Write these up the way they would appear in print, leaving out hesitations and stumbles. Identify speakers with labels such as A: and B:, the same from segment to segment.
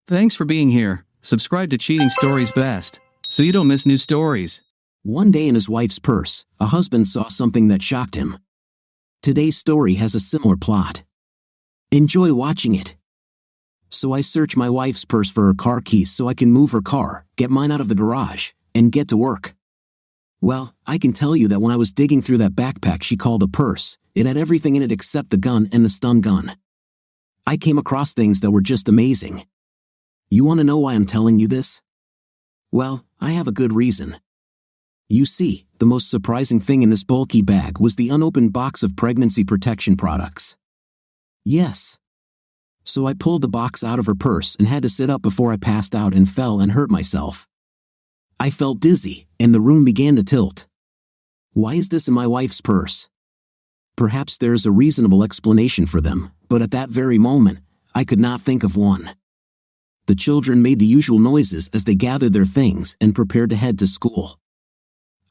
A: Thanks for being here. Subscribe to Cheating Stories Best, so you don't miss new stories.
B: One day in his wife's purse, a husband saw something that shocked him. Today's story has a similar plot. Enjoy watching it. So I search my wife's purse for her car keys so I can move her car, get mine out of the garage, and get to work. Well, I can tell you that when I was digging through that backpack she called a purse, it had everything in it except the gun and the stun gun. I came across things that were just amazing. You want to know why I'm telling you this? Well, I have a good reason. You see, the most surprising thing in this bulky bag was the unopened box of pregnancy protection products. Yes. So I pulled the box out of her purse and had to sit up before I passed out and fell and hurt myself. I felt dizzy, and the room began to tilt. Why is this in my wife's purse? Perhaps there is a reasonable explanation for them, but at that very moment, I could not think of one. The children made the usual noises as they gathered their things and prepared to head to school.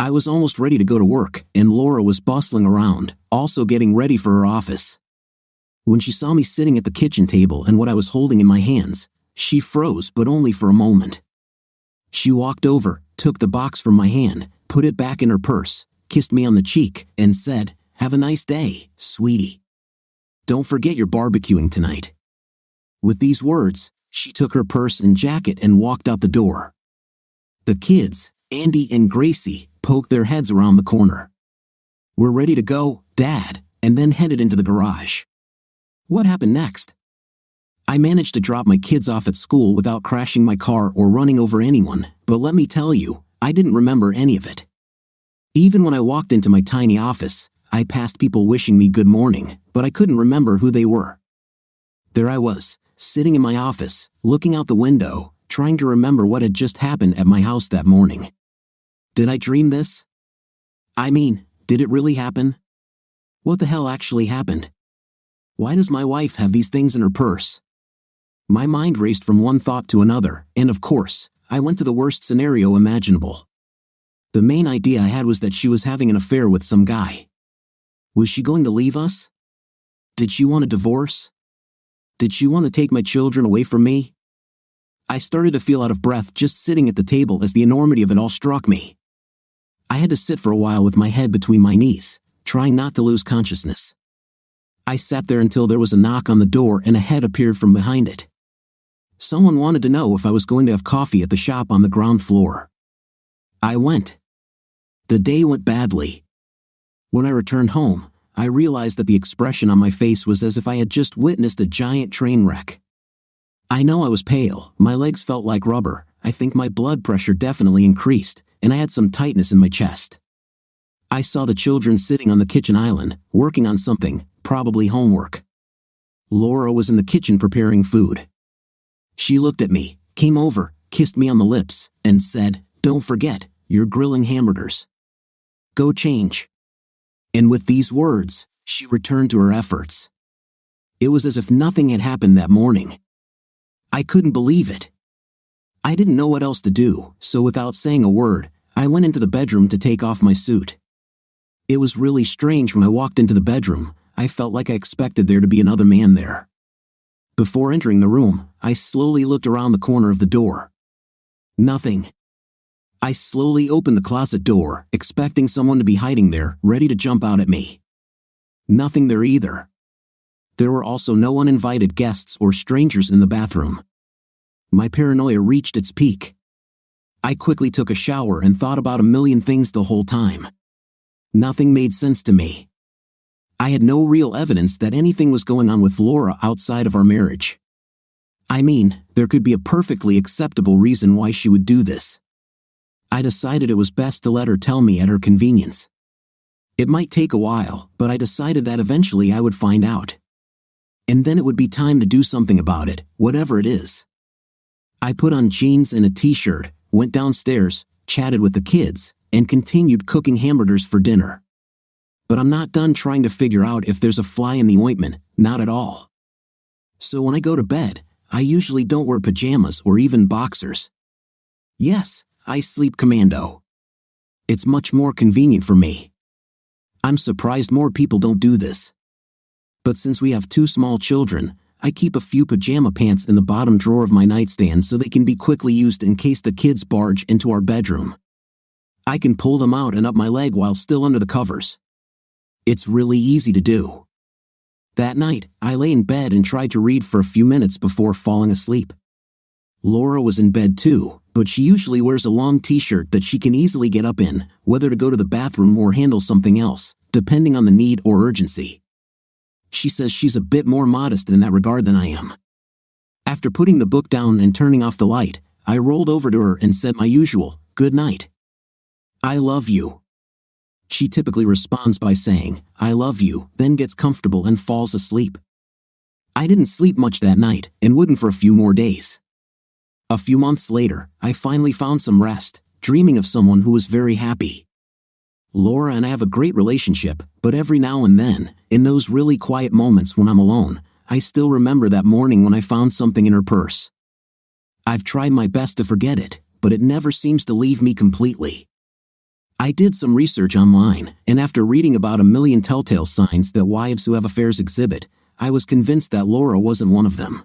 B: I was almost ready to go to work, and Laura was bustling around, also getting ready for her office. When she saw me sitting at the kitchen table and what I was holding in my hands, she froze, but only for a moment. She walked over, took the box from my hand, put it back in her purse, kissed me on the cheek, and said, "Have a nice day, sweetie. Don't forget you're barbecuing tonight." With these words, she took her purse and jacket and walked out the door. The kids, Andy and Gracie, poked their heads around the corner. "We're ready to go, Dad," and then headed into the garage. What happened next? I managed to drop my kids off at school without crashing my car or running over anyone, but let me tell you, I didn't remember any of it. Even when I walked into my tiny office, I passed people wishing me good morning, but I couldn't remember who they were. There I was, sitting in my office, looking out the window, trying to remember what had just happened at my house that morning. Did I dream this? I mean, did it really happen? What the hell actually happened? Why does my wife have these things in her purse? My mind raced from one thought to another, and of course, I went to the worst scenario imaginable. The main idea I had was that she was having an affair with some guy. Was she going to leave us? Did she want a divorce? Did she want to take my children away from me? I started to feel out of breath just sitting at the table as the enormity of it all struck me. I had to sit for a while with my head between my knees, trying not to lose consciousness. I sat there until there was a knock on the door and a head appeared from behind it. Someone wanted to know if I was going to have coffee at the shop on the ground floor. I went. The day went badly. When I returned home, I realized that the expression on my face was as if I had just witnessed a giant train wreck. I know I was pale, my legs felt like rubber, I think my blood pressure definitely increased, and I had some tightness in my chest. I saw the children sitting on the kitchen island, working on something, probably homework. Laura was in the kitchen preparing food. She looked at me, came over, kissed me on the lips, and said, "Don't forget, you're grilling hamburgers. Go change." And with these words, she returned to her efforts. It was as if nothing had happened that morning. I couldn't believe it. I didn't know what else to do, so without saying a word, I went into the bedroom to take off my suit. It was really strange when I walked into the bedroom. I felt like I expected there to be another man there. Before entering the room, I slowly looked around the corner of the door. Nothing. I slowly opened the closet door, expecting someone to be hiding there, ready to jump out at me. Nothing there either. There were also no uninvited guests or strangers in the bathroom. My paranoia reached its peak. I quickly took a shower and thought about a million things the whole time. Nothing made sense to me. I had no real evidence that anything was going on with Laura outside of our marriage. I mean, there could be a perfectly acceptable reason why she would do this. I decided it was best to let her tell me at her convenience. It might take a while, but I decided that eventually I would find out. And then it would be time to do something about it, whatever it is. I put on jeans and a t-shirt, went downstairs, chatted with the kids, and continued cooking hamburgers for dinner. But I'm not done trying to figure out if there's a fly in the ointment, not at all. So when I go to bed, I usually don't wear pajamas or even boxers. Yes, I sleep commando. It's much more convenient for me. I'm surprised more people don't do this. But since we have 2 small children, I keep a few pajama pants in the bottom drawer of my nightstand so they can be quickly used in case the kids barge into our bedroom. I can pull them out and up my leg while still under the covers. It's really easy to do. That night, I lay in bed and tried to read for a few minutes before falling asleep. Laura was in bed too, but she usually wears a long t-shirt that she can easily get up in, whether to go to the bathroom or handle something else, depending on the need or urgency. She says she's a bit more modest in that regard than I am. After putting the book down and turning off the light, I rolled over to her and said my usual, "Good night. I love you." She typically responds by saying, "I love you," then gets comfortable and falls asleep. I didn't sleep much that night and wouldn't for a few more days. A few months later, I finally found some rest, dreaming of someone who was very happy. Laura and I have a great relationship, but every now and then, in those really quiet moments when I'm alone, I still remember that morning when I found something in her purse. I've tried my best to forget it, but it never seems to leave me completely. I did some research online, and after reading about a million telltale signs that wives who have affairs exhibit, I was convinced that Laura wasn't one of them.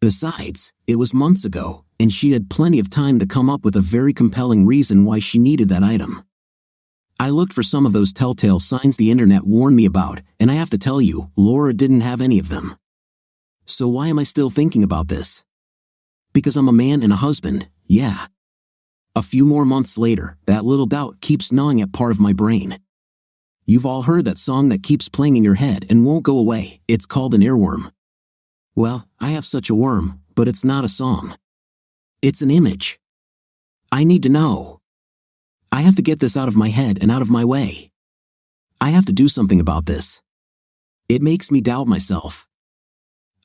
B: Besides, it was months ago, and she had plenty of time to come up with a very compelling reason why she needed that item. I looked for some of those telltale signs the internet warned me about, and I have to tell you, Laura didn't have any of them. So why am I still thinking about this? Because I'm a man and a husband, yeah. A few more months later, that little doubt keeps gnawing at part of my brain. You've all heard that song that keeps playing in your head and won't go away. It's called an earworm. Well, I have such a worm, but it's not a song. It's an image. I need to know. I have to get this out of my head and out of my way. I have to do something about this. It makes me doubt myself.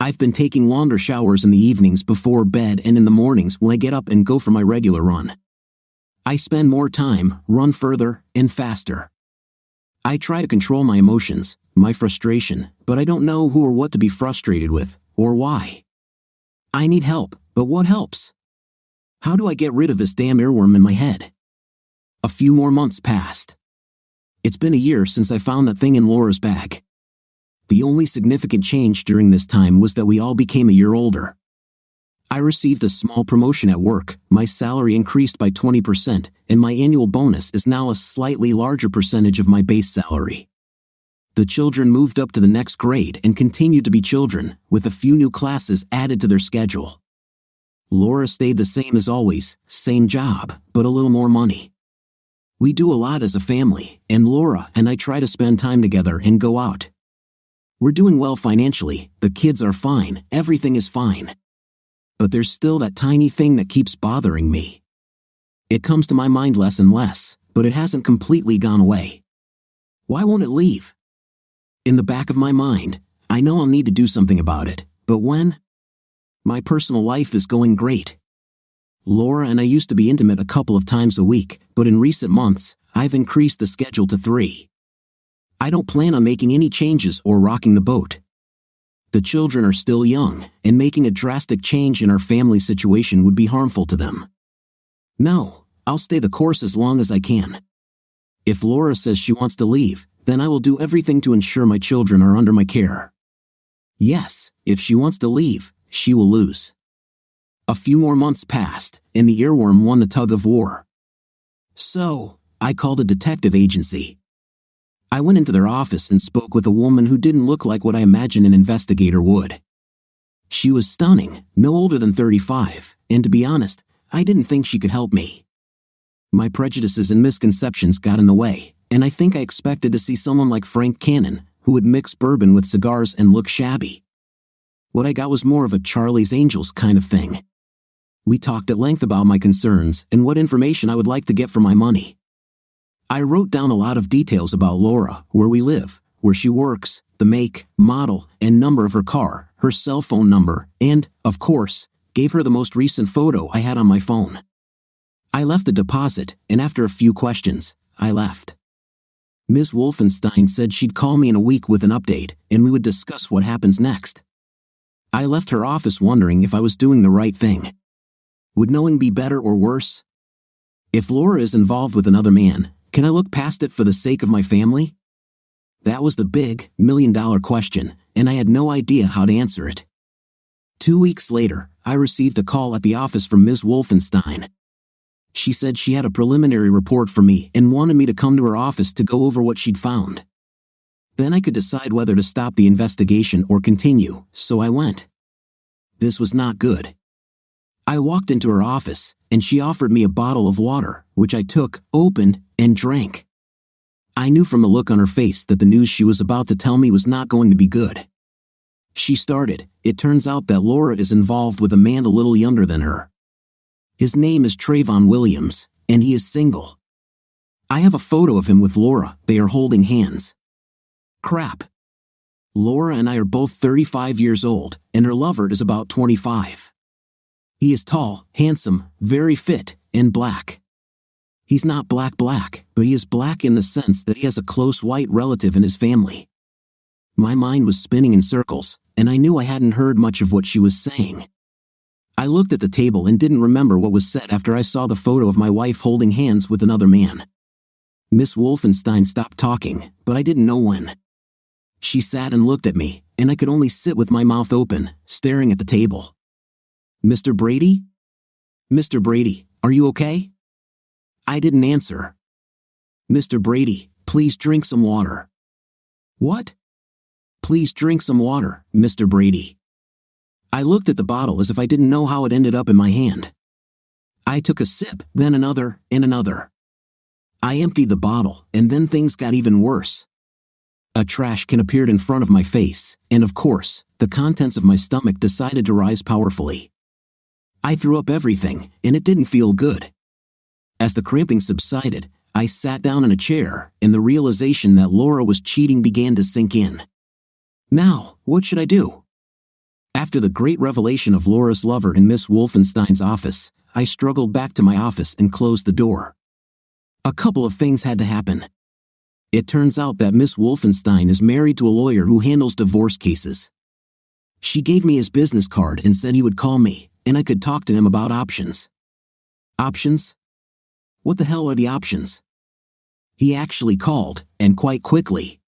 B: I've been taking longer showers in the evenings before bed and in the mornings when I get up and go for my regular run. I spend more time, run further, and faster. I try to control my emotions, my frustration, but I don't know who or what to be frustrated with, or why. I need help, but what helps? How do I get rid of this damn earworm in my head? A few more months passed. It's been a year since I found that thing in Laura's bag. The only significant change during this time was that we all became a year older. I received a small promotion at work, my salary increased by 20%, and my annual bonus is now a slightly larger percentage of my base salary. The children moved up to the next grade and continued to be children, with a few new classes added to their schedule. Laura stayed the same as always, same job, but a little more money. We do a lot as a family, and Laura and I try to spend time together and go out. We're doing well financially, the kids are fine, everything is fine. But there's still that tiny thing that keeps bothering me. It comes to my mind less and less, but it hasn't completely gone away. Why won't it leave? In the back of my mind, I know I'll need to do something about it, but when? My personal life is going great. Laura and I used to be intimate a couple of times a week, but in recent months, I've increased the schedule to 3. I don't plan on making any changes or rocking the boat. The children are still young, and making a drastic change in our family situation would be harmful to them. No, I'll stay the course as long as I can. If Laura says she wants to leave, then I will do everything to ensure my children are under my care. Yes, if she wants to leave, she will lose. A few more months passed, and the earworm won the tug of war. So, I called a detective agency. I went into their office and spoke with a woman who didn't look like what I imagined an investigator would. She was stunning, no older than 35, and to be honest, I didn't think she could help me. My prejudices and misconceptions got in the way, and I think I expected to see someone like Frank Cannon, who would mix bourbon with cigars and look shabby. What I got was more of a Charlie's Angels kind of thing. We talked at length about my concerns and what information I would like to get for my money. I wrote down a lot of details about Laura, where we live, where she works, the make, model, and number of her car, her cell phone number, and, of course, gave her the most recent photo I had on my phone. I left a deposit, and after a few questions, I left. Ms. Wolfenstein said she'd call me in a week with an update, and we would discuss what happens next. I left her office wondering if I was doing the right thing. Would knowing be better or worse? If Laura is involved with another man, can I look past it for the sake of my family? That was the big, million-dollar question, and I had no idea how to answer it. 2 weeks later, I received a call at the office from Ms. Wolfenstein. She said she had a preliminary report for me and wanted me to come to her office to go over what she'd found. Then I could decide whether to stop the investigation or continue, so I went. This was not good. I walked into her office, and she offered me a bottle of water, which I took, opened, and drank. I knew from the look on her face that the news she was about to tell me was not going to be good. She started, "It turns out that Laura is involved with a man a little younger than her. His name is Trayvon Williams, and he is single. I have a photo of him with Laura, they are holding hands. Crap. Laura and I are both 35 years old, and her lover is about 25. He is tall, handsome, very fit, and black. He's not black, but he is black in the sense that he has a close white relative in his family." My mind was spinning in circles, and I knew I hadn't heard much of what she was saying. I looked at the table and didn't remember what was said after I saw the photo of my wife holding hands with another man. Miss Wolfenstein stopped talking, but I didn't know when. She sat and looked at me, and I could only sit with my mouth open, staring at the table. "Mr. Brady? Mr. Brady, are you okay?" I didn't answer. "Mr. Brady, please drink some water." "What?" "Please drink some water, Mr. Brady." I looked at the bottle as if I didn't know how it ended up in my hand. I took a sip, then another, and another. I emptied the bottle, and then things got even worse. A trash can appeared in front of my face, and of course, the contents of my stomach decided to rise powerfully. I threw up everything, and it didn't feel good. As the cramping subsided, I sat down in a chair, and the realization that Laura was cheating began to sink in. Now, what should I do? After the great revelation of Laura's lover in Miss Wolfenstein's office, I struggled back to my office and closed the door. A couple of things had to happen. It turns out that Miss Wolfenstein is married to a lawyer who handles divorce cases. She gave me his business card and said he would call me, and I could talk to him about options. Options? What the hell are the options? He actually called, and quite quickly.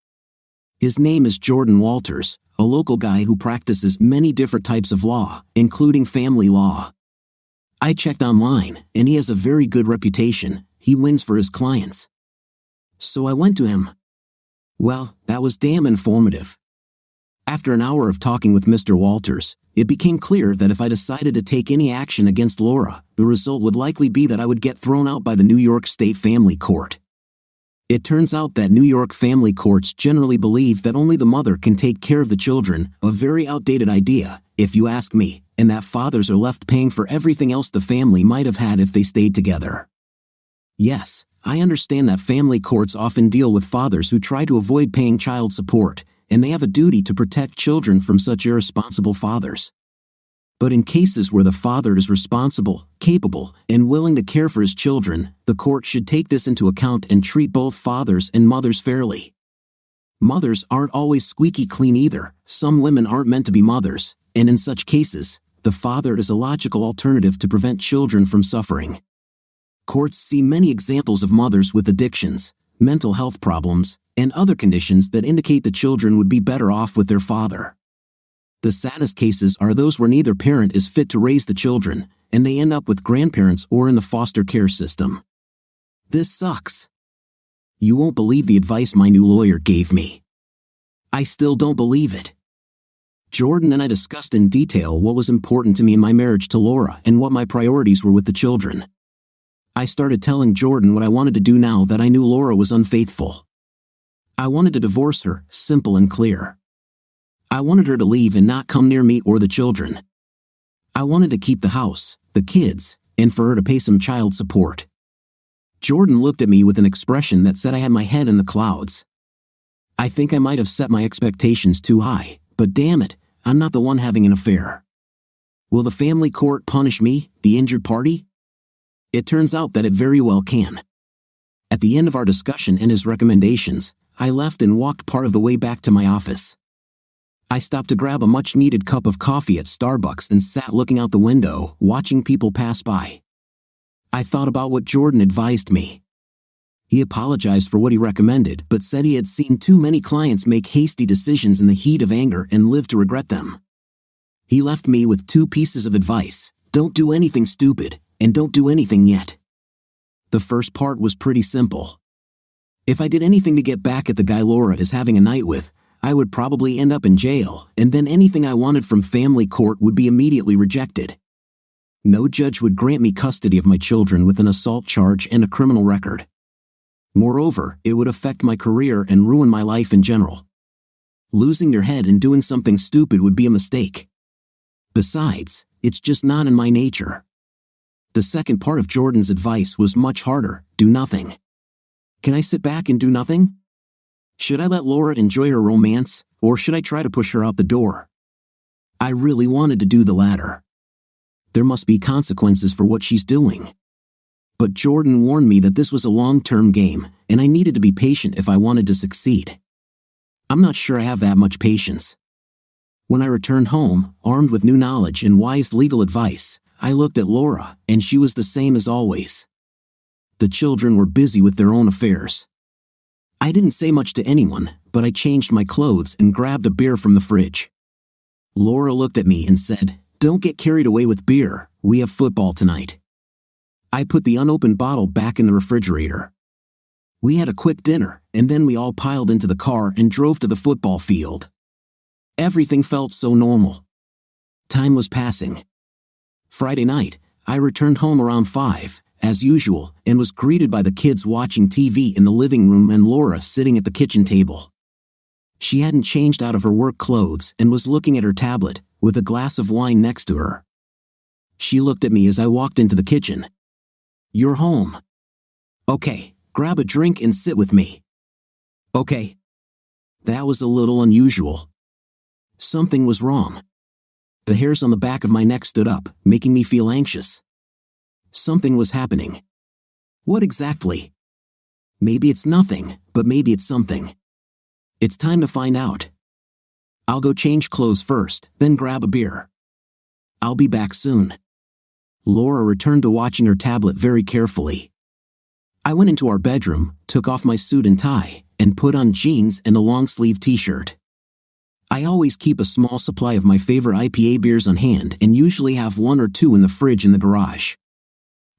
B: His name is Jordan Walters, a local guy who practices many different types of law, including family law. I checked online, and he has a very good reputation. He wins for his clients. So I went to him. Well, that was damn informative. After an hour of talking with Mr. Walters, it became clear that if I decided to take any action against Laura, the result would likely be that I would get thrown out by the New York State Family Court. It turns out that New York family courts generally believe that only the mother can take care of the children, a very outdated idea, if you ask me, and that fathers are left paying for everything else the family might have had if they stayed together. Yes, I understand that family courts often deal with fathers who try to avoid paying child support, and they have a duty to protect children from such irresponsible fathers. But in cases where the father is responsible, capable, and willing to care for his children, the court should take this into account and treat both fathers and mothers fairly. Mothers aren't always squeaky clean either. Some women aren't meant to be mothers, and in such cases, the father is a logical alternative to prevent children from suffering. Courts see many examples of mothers with addictions, mental health problems, and other conditions that indicate the children would be better off with their father. The saddest cases are those where neither parent is fit to raise the children, and they end up with grandparents or in the foster care system. This sucks. You won't believe the advice my new lawyer gave me. I still don't believe it. Jordan and I discussed in detail what was important to me in my marriage to Laura and what my priorities were with the children. I started telling Jordan what I wanted to do now that I knew Laura was unfaithful. I wanted to divorce her, simple and clear. I wanted her to leave and not come near me or the children. I wanted to keep the house, the kids, and for her to pay some child support. Jordan looked at me with an expression that said I had my head in the clouds. I think I might have set my expectations too high, but damn it, I'm not the one having an affair. Will the family court punish me, the injured party? It turns out that it very well can. At the end of our discussion and his recommendations, I left and walked part of the way back to my office. I stopped to grab a much-needed cup of coffee at Starbucks and sat looking out the window, watching people pass by. I thought about what Jordan advised me. He apologized for what he recommended, but said he had seen too many clients make hasty decisions in the heat of anger and live to regret them. He left me with 2 pieces of advice: don't do anything stupid, and don't do anything yet. The first part was pretty simple. If I did anything to get back at the guy Laura is having a night with, I would probably end up in jail, and then anything I wanted from family court would be immediately rejected. No judge would grant me custody of my children with an assault charge and a criminal record. Moreover, it would affect my career and ruin my life in general. Losing your head and doing something stupid would be a mistake. Besides, it's just not in my nature. The second part of Jordan's advice was much harder: do nothing. Can I sit back and do nothing? Should I let Laura enjoy her romance, or should I try to push her out the door? I really wanted to do the latter. There must be consequences for what she's doing. But Jordan warned me that this was a long-term game, and I needed to be patient if I wanted to succeed. I'm not sure I have that much patience. When I returned home, armed with new knowledge and wise legal advice, I looked at Laura, and she was the same as always. The children were busy with their own affairs. I didn't say much to anyone, but I changed my clothes and grabbed a beer from the fridge. Laura looked at me and said, "Don't get carried away with beer, we have football tonight." I put the unopened bottle back in the refrigerator. We had a quick dinner, and then we all piled into the car and drove to the football field. Everything felt so normal. Time was passing. Friday night, I returned home around 5, as usual, and was greeted by the kids watching TV in the living room and Laura sitting at the kitchen table. She hadn't changed out of her work clothes and was looking at her tablet, with a glass of wine next to her. She looked at me as I walked into the kitchen. "You're home. Okay, grab a drink and sit with me." "Okay." That was a little unusual. Something was wrong. The hairs on the back of my neck stood up, making me feel anxious. Something was happening. What exactly? Maybe it's nothing, but maybe it's something. It's time to find out. I'll go change clothes first, then grab a beer. I'll be back soon. Laura returned to watching her tablet very carefully. I went into our bedroom, took off my suit and tie, and put on jeans and a long-sleeve t-shirt. I always keep a small supply of my favorite IPA beers on hand and usually have 1 or 2 in the fridge in the garage.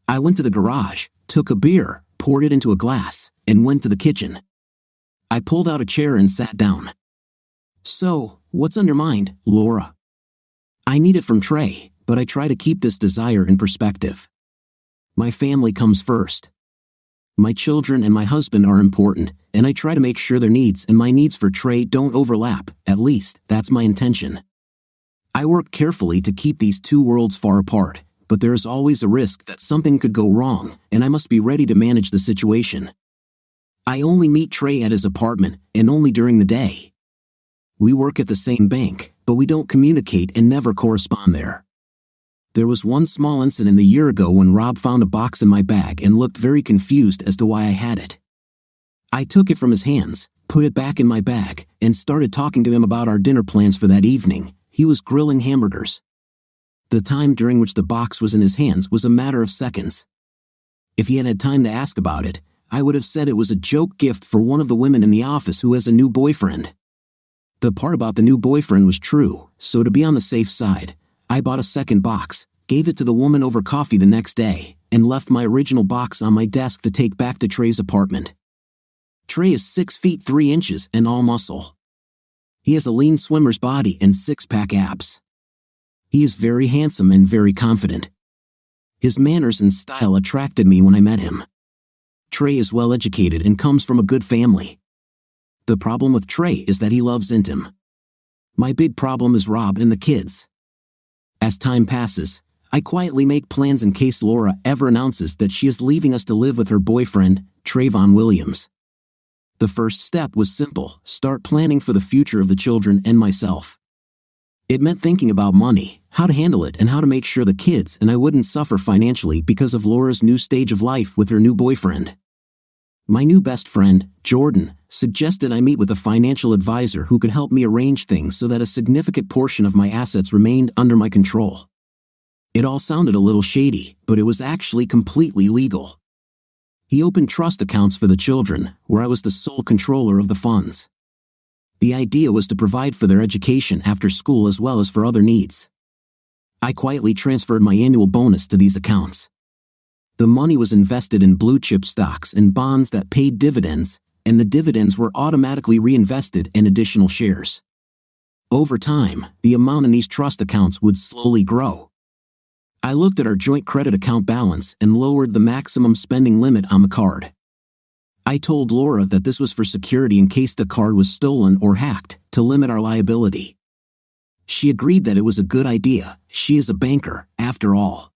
B: I went to the garage, took a beer, poured it into a glass, and went to the kitchen. I pulled out a chair and sat down. "So, what's on your mind, Laura?" I need it from Trey, but I try to keep this desire in perspective. My family comes first. My children and my husband are important, and I try to make sure their needs and my needs for Trey don't overlap. At least, that's my intention. I work carefully to keep these 2 worlds far apart, but there is always a risk that something could go wrong, and I must be ready to manage the situation. I only meet Trey at his apartment, and only during the day. We work at the same bank, but we don't communicate and never correspond there. There was one small incident a year ago when Rob found a box in my bag and looked very confused as to why I had it. I took it from his hands, put it back in my bag, and started talking to him about our dinner plans for that evening. He was grilling hamburgers. The time during which the box was in his hands was a matter of seconds. If he had had time to ask about it, I would have said it was a joke gift for one of the women in the office who has a new boyfriend. The part about the new boyfriend was true, so to be on the safe side, I bought a second box, gave it to the woman over coffee the next day, and left my original box on my desk to take back to Trey's apartment. Trey is 6 feet 3 inches and all muscle. He has a lean swimmer's body and 6-pack abs. He is very handsome and very confident. His manners and style attracted me when I met him. Trey is well educated and comes from a good family. The problem with Trey is that he loves Intim. My big problem is Rob and the kids. As time passes, I quietly make plans in case Laura ever announces that she is leaving us to live with her boyfriend, Trayvon Williams. The first step was simple: start planning for the future of the children and myself. It meant thinking about money, how to handle it, and how to make sure the kids and I wouldn't suffer financially because of Laura's new stage of life with her new boyfriend. My new best friend, Jordan, suggested I meet with a financial advisor who could help me arrange things so that a significant portion of my assets remained under my control. It all sounded a little shady, but it was actually completely legal. He opened trust accounts for the children, where I was the sole controller of the funds. The idea was to provide for their education after school as well as for other needs. I quietly transferred my annual bonus to these accounts. The money was invested in blue-chip stocks and bonds that paid dividends, and the dividends were automatically reinvested in additional shares. Over time, the amount in these trust accounts would slowly grow. I looked at our joint credit account balance and lowered the maximum spending limit on the card. I told Laura that this was for security in case the card was stolen or hacked, to limit our liability. She agreed that it was a good idea. She is a banker, after all.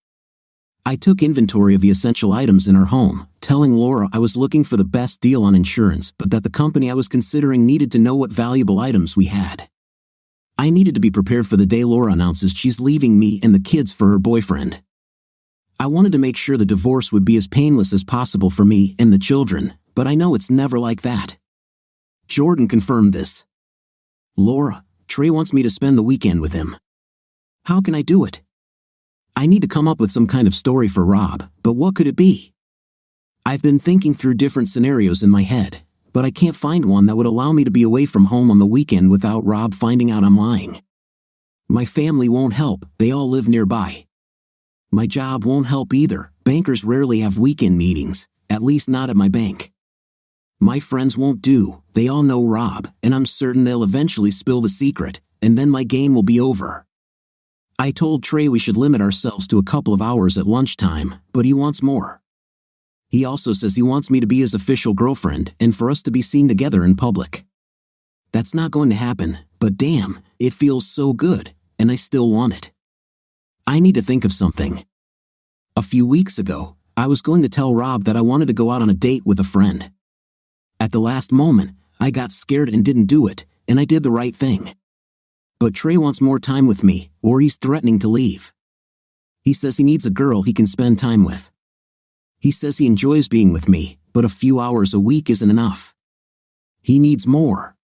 B: I took inventory of the essential items in our home, telling Laura I was looking for the best deal on insurance, but that the company I was considering needed to know what valuable items we had. I needed to be prepared for the day Laura announces she's leaving me and the kids for her boyfriend. I wanted to make sure the divorce would be as painless as possible for me and the children, but I know it's never like that. Jordan confirmed this. Laura, Trey wants me to spend the weekend with him. How can I do it? I need to come up with some kind of story for Rob, but what could it be? I've been thinking through different scenarios in my head, but I can't find one that would allow me to be away from home on the weekend without Rob finding out I'm lying. My family won't help, they all live nearby. My job won't help either, bankers rarely have weekend meetings, at least not at my bank. My friends won't do, they all know Rob, and I'm certain they'll eventually spill the secret, and then my game will be over. I told Trey we should limit ourselves to a couple of hours at lunchtime, but he wants more. He also says he wants me to be his official girlfriend and for us to be seen together in public. That's not going to happen, but damn, it feels so good, and I still want it. I need to think of something. A few weeks ago, I was going to tell Rob that I wanted to go out on a date with a friend. At the last moment, I got scared and didn't do it, and I did the right thing. But Trey wants more time with me, or he's threatening to leave. He says he needs a girl he can spend time with. He says he enjoys being with me, but a few hours a week isn't enough. He needs more.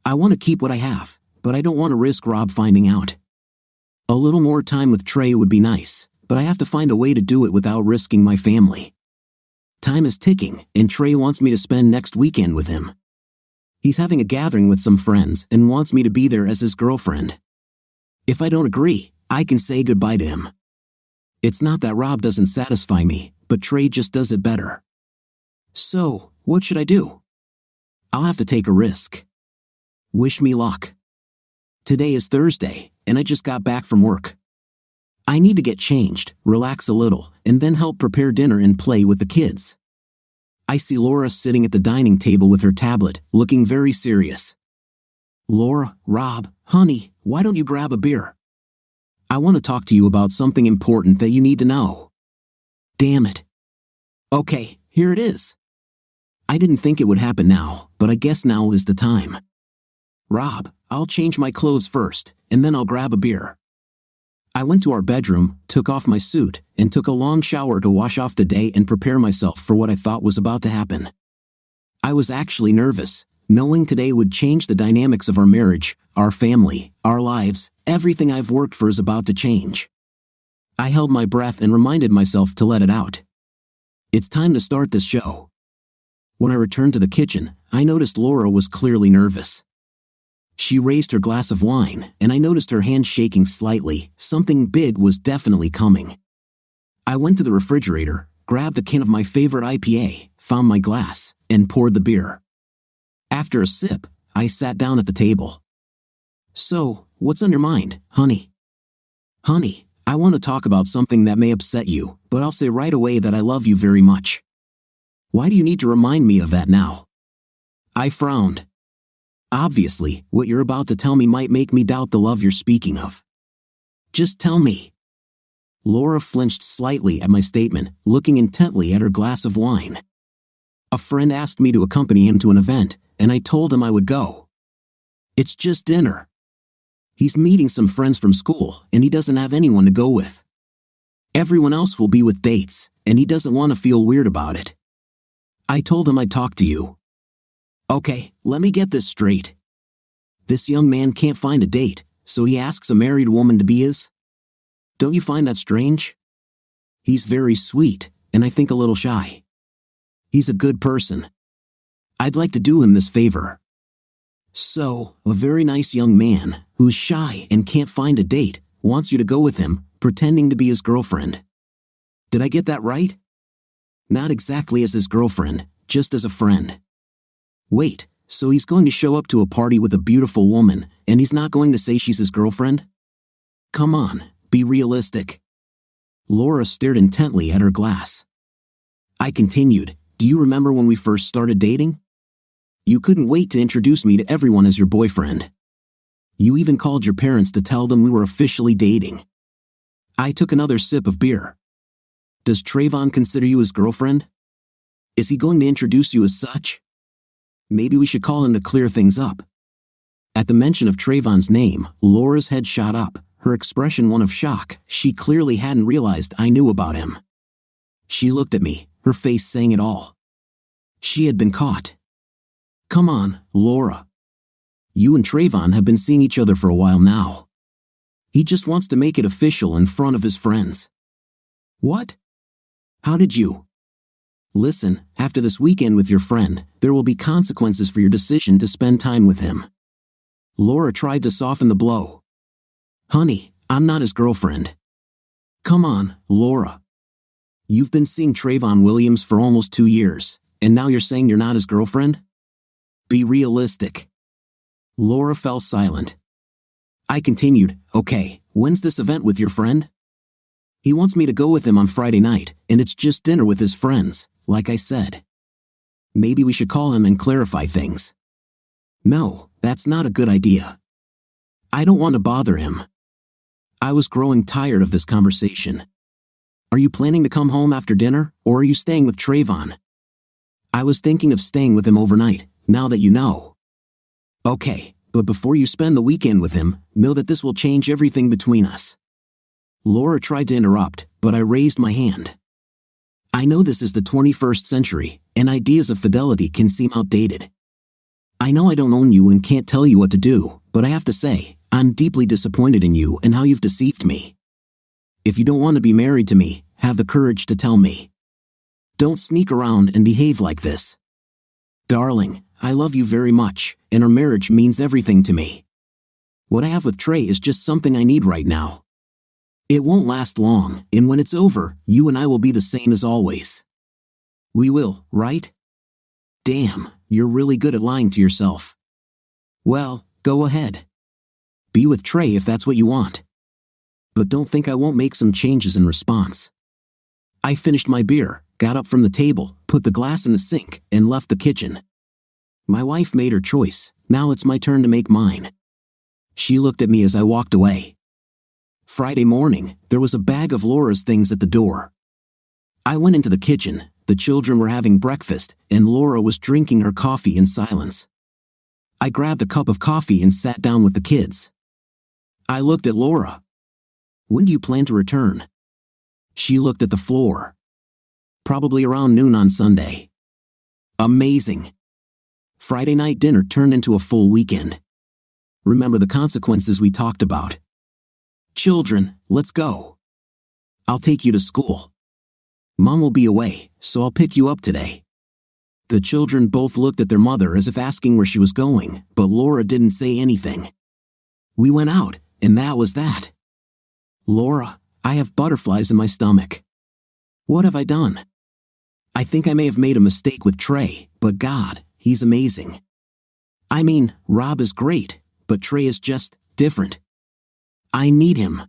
B: I want to keep what I have, but I don't want to risk Rob finding out. A little more time with Trey would be nice, but I have to find a way to do it without risking my family. Time is ticking, and Trey wants me to spend next weekend with him. He's having a gathering with some friends and wants me to be there as his girlfriend. If I don't agree, I can say goodbye to him. It's not that Rob doesn't satisfy me, but Trey just does it better. So, what should I do? I'll have to take a risk. Wish me luck. Today is Thursday, and I just got back from work. I need to get changed, relax a little, and then help prepare dinner and play with the kids. I see Laura sitting at the dining table with her tablet, looking very serious. Laura, Rob, honey, why don't you grab a beer? I want to talk to you about something important that you need to know. Damn it. Okay, here it is. I didn't think it would happen now, but I guess now is the time. Rob, I'll change my clothes first, and then I'll grab a beer. I went to our bedroom, took off my suit, and took a long shower to wash off the day and prepare myself for what I thought was about to happen. I was actually nervous, knowing today would change the dynamics of our marriage, our family, our lives. Everything I've worked for is about to change. I held my breath and reminded myself to let it out. It's time to start this show. When I returned to the kitchen, I noticed Laura was clearly nervous. She raised her glass of wine, and I noticed her hand shaking slightly. Something big was definitely coming. I went to the refrigerator, grabbed a can of my favorite IPA, found my glass, and poured the beer. After a sip, I sat down at the table. So, what's on your mind, honey? Honey, I want to talk about something that may upset you, but I'll say right away that I love you very much. Why do you need to remind me of that now? I frowned. Obviously, what you're about to tell me might make me doubt the love you're speaking of. Just tell me. Laura flinched slightly at my statement, looking intently at her glass of wine. A friend asked me to accompany him to an event, and I told him I would go. It's just dinner. He's meeting some friends from school, and he doesn't have anyone to go with. Everyone else will be with dates, and he doesn't want to feel weird about it. I told him I'd talk to you. Okay, let me get this straight. This young man can't find a date, so he asks a married woman to be his? Don't you find that strange? He's very sweet, and I think a little shy. He's a good person. I'd like to do him this favor. So, a very nice young man, who's shy and can't find a date, wants you to go with him, pretending to be his girlfriend. Did I get that right? Not exactly as his girlfriend, just as a friend. Wait, so he's going to show up to a party with a beautiful woman, and he's not going to say she's his girlfriend? Come on, be realistic. Laura stared intently at her glass. I continued, do you remember when we first started dating? You couldn't wait to introduce me to everyone as your boyfriend. You even called your parents to tell them we were officially dating. I took another sip of beer. Does Trayvon consider you his girlfriend? Is he going to introduce you as such? Maybe we should call him to clear things up. At the mention of Trayvon's name, Laura's head shot up, her expression one of shock. She clearly hadn't realized I knew about him. She looked at me, her face saying it all. She had been caught. Come on, Laura. You and Trayvon have been seeing each other for a while now. He just wants to make it official in front of his friends. What? How did you? Listen, after this weekend with your friend, there will be consequences for your decision to spend time with him. Laura tried to soften the blow. Honey, I'm not his girlfriend. Come on, Laura. You've been seeing Trayvon Williams for almost 2 years, and now you're saying you're not his girlfriend? Be realistic. Laura fell silent. I continued, okay, when's this event with your friend? He wants me to go with him on Friday night, and it's just dinner with his friends, like I said. Maybe we should call him and clarify things. No, that's not a good idea. I don't want to bother him. I was growing tired of this conversation. Are you planning to come home after dinner, or are you staying with Trayvon? I was thinking of staying with him overnight, now that you know. Okay, but before you spend the weekend with him, know that this will change everything between us. Laura tried to interrupt, but I raised my hand. I know this is the 21st century, and ideas of fidelity can seem outdated. I know I don't own you and can't tell you what to do, but I have to say, I'm deeply disappointed in you and how you've deceived me. If you don't want to be married to me, have the courage to tell me. Don't sneak around and behave like this. Darling, I love you very much, and our marriage means everything to me. What I have with Trey is just something I need right now. It won't last long, and when it's over, you and I will be the same as always. We will, right? Damn, you're really good at lying to yourself. Well, go ahead. Be with Trey if that's what you want. But don't think I won't make some changes in response. I finished my beer, got up from the table, put the glass in the sink, and left the kitchen. My wife made her choice, now it's my turn to make mine. She looked at me as I walked away. Friday morning, there was a bag of Laura's things at the door. I went into the kitchen, the children were having breakfast, and Laura was drinking her coffee in silence. I grabbed a cup of coffee and sat down with the kids. I looked at Laura. When do you plan to return? She looked at the floor. Probably around noon on Sunday. Amazing. Friday night dinner turned into a full weekend. Remember the consequences we talked about. Children, let's go. I'll take you to school. Mom will be away, so I'll pick you up today. The children both looked at their mother as if asking where she was going, but Laura didn't say anything. We went out, and that was that. Laura, I have butterflies in my stomach. What have I done? I think I may have made a mistake with Trey, but God, he's amazing. I mean, Rob is great, but Trey is just different. I need him.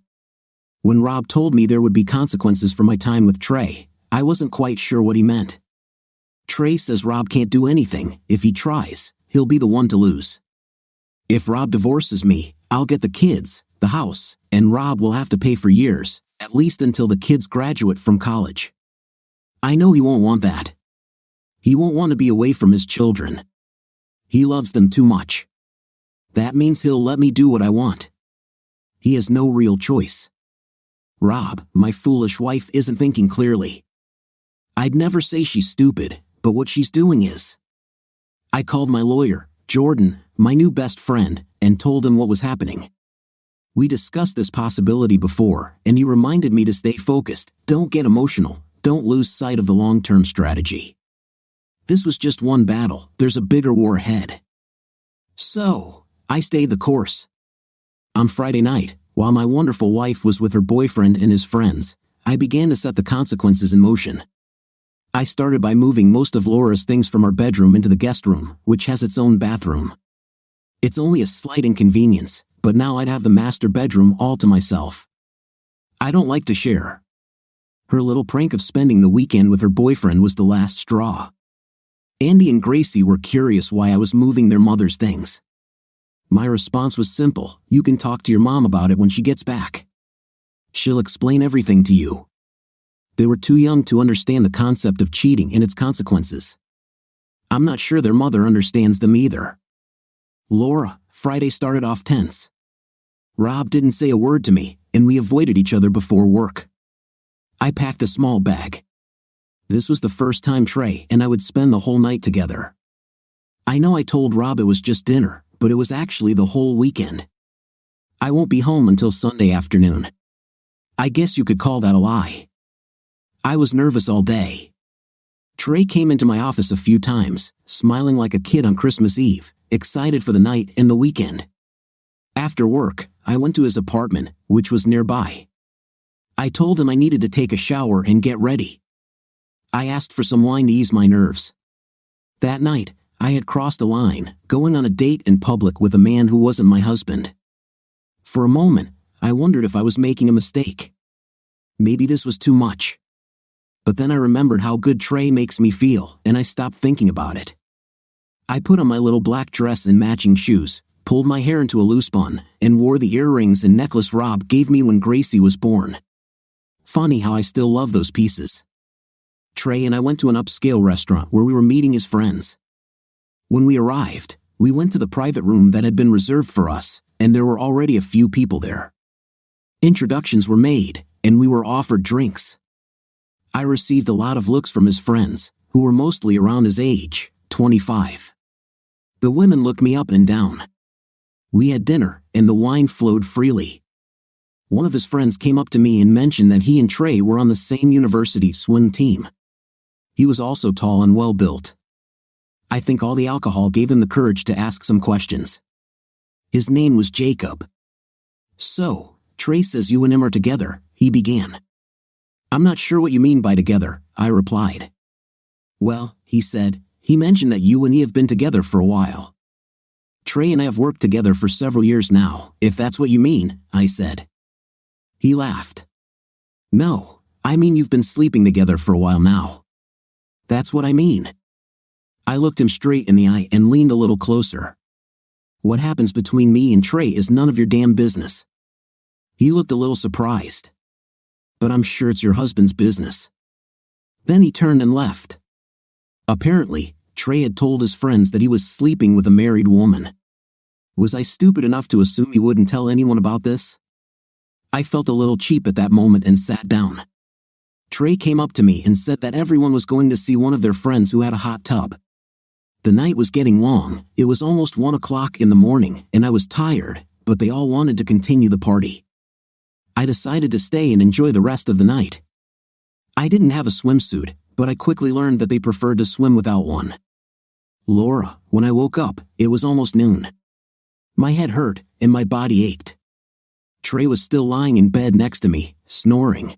B: When Rob told me there would be consequences for my time with Trey, I wasn't quite sure what he meant. Trey says Rob can't do anything. If he tries, he'll be the one to lose. If Rob divorces me, I'll get the kids, the house, and Rob will have to pay for years, at least until the kids graduate from college. I know he won't want that. He won't want to be away from his children. He loves them too much. That means he'll let me do what I want. He has no real choice. Rob, my foolish wife, isn't thinking clearly. I'd never say she's stupid, but what she's doing is. I called my lawyer, Jordan, my new best friend, and told him what was happening. We discussed this possibility before, and he reminded me to stay focused, don't get emotional, don't lose sight of the long-term strategy. This was just one battle, there's a bigger war ahead. So, I stayed the course. On Friday night, While my wonderful wife was with her boyfriend and his friends, I began to set the consequences in motion. I started by moving most of Laura's things from our bedroom into the guest room, which has its own bathroom. It's only a slight inconvenience, but now I'd have the master bedroom all to myself. I don't like to share. Her little prank of spending the weekend with her boyfriend was the last straw. Andy and Gracie were curious why I was moving their mother's things. My response was simple: you can talk to your mom about it when she gets back. She'll explain everything to you. They were too young to understand the concept of cheating and its consequences. I'm not sure their mother understands them either. Laura, Friday started off tense. Rob didn't say a word to me, and we avoided each other before work. I packed a small bag. This was the first time Trey and I would spend the whole night together. I know I told Rob it was just dinner, but it was actually the whole weekend. I won't be home until Sunday afternoon. I guess you could call that a lie. I was nervous all day. Trey came into my office a few times, smiling like a kid on Christmas Eve, excited for the night and the weekend. After work, I went to his apartment, which was nearby. I told him I needed to take a shower and get ready. I asked for some wine to ease my nerves. That night, I had crossed a line, going on a date in public with a man who wasn't my husband. For a moment, I wondered if I was making a mistake. Maybe this was too much. But then I remembered how good Trey makes me feel, and I stopped thinking about it. I put on my little black dress and matching shoes, pulled my hair into a loose bun, and wore the earrings and necklace Rob gave me when Gracie was born. Funny how I still love those pieces. Trey and I went to an upscale restaurant where we were meeting his friends. When we arrived, we went to the private room that had been reserved for us, and there were already a few people there. Introductions were made, and we were offered drinks. I received a lot of looks from his friends, who were mostly around his age, 25. The women looked me up and down. We had dinner, and the wine flowed freely. One of his friends came up to me and mentioned that he and Trey were on the same university swim team. He was also tall and well-built. I think all the alcohol gave him the courage to ask some questions. His name was Jacob. "So, Trey says you and him are together," he began. "I'm not sure what you mean by together," I replied. "Well," he said, "he mentioned that you and he have been together for a while." "Trey and I have worked together for several years now, if that's what you mean," I said. He laughed. "No, I mean you've been sleeping together for a while now." "That's what I mean." I looked him straight in the eye and leaned a little closer. "What happens between me and Trey is none of your damn business." He looked a little surprised. "But I'm sure it's your husband's business." Then he turned and left. Apparently, Trey had told his friends that he was sleeping with a married woman. Was I stupid enough to assume he wouldn't tell anyone about this? I felt a little cheap at that moment and sat down. Trey came up to me and said that everyone was going to see one of their friends who had a hot tub. The night was getting long, it was almost 1 o'clock in the morning, and I was tired, but they all wanted to continue the party. I decided to stay and enjoy the rest of the night. I didn't have a swimsuit, but I quickly learned that they preferred to swim without one. Laura, when I woke up, it was almost noon. My head hurt, and my body ached. Trey was still lying in bed next to me, snoring.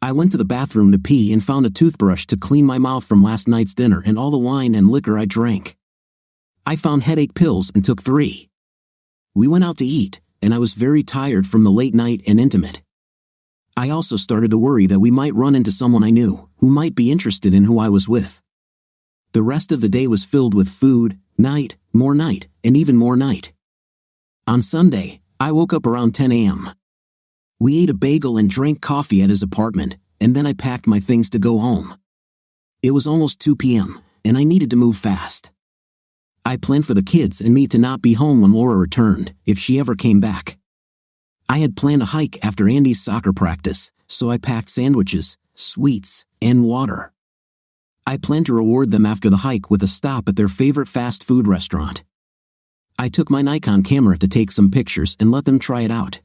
B: I went to the bathroom to pee and found a toothbrush to clean my mouth from last night's dinner and all the wine and liquor I drank. I found headache pills and took 3. We went out to eat, and I was very tired from the late night and intimate. I also started to worry that we might run into someone I knew, who might be interested in who I was with. The rest of the day was filled with food, night, and even more night. On Sunday, I woke up around 10 a.m. We ate a bagel and drank coffee at his apartment, and then I packed my things to go home. It was almost 2 p.m., and I needed to move fast. I planned for the kids and me to not be home when Laura returned, if she ever came back. I had planned a hike after Andy's soccer practice, so I packed sandwiches, sweets, and water. I planned to reward them after the hike with a stop at their favorite fast food restaurant. I took my Nikon camera to take some pictures and let them try it out.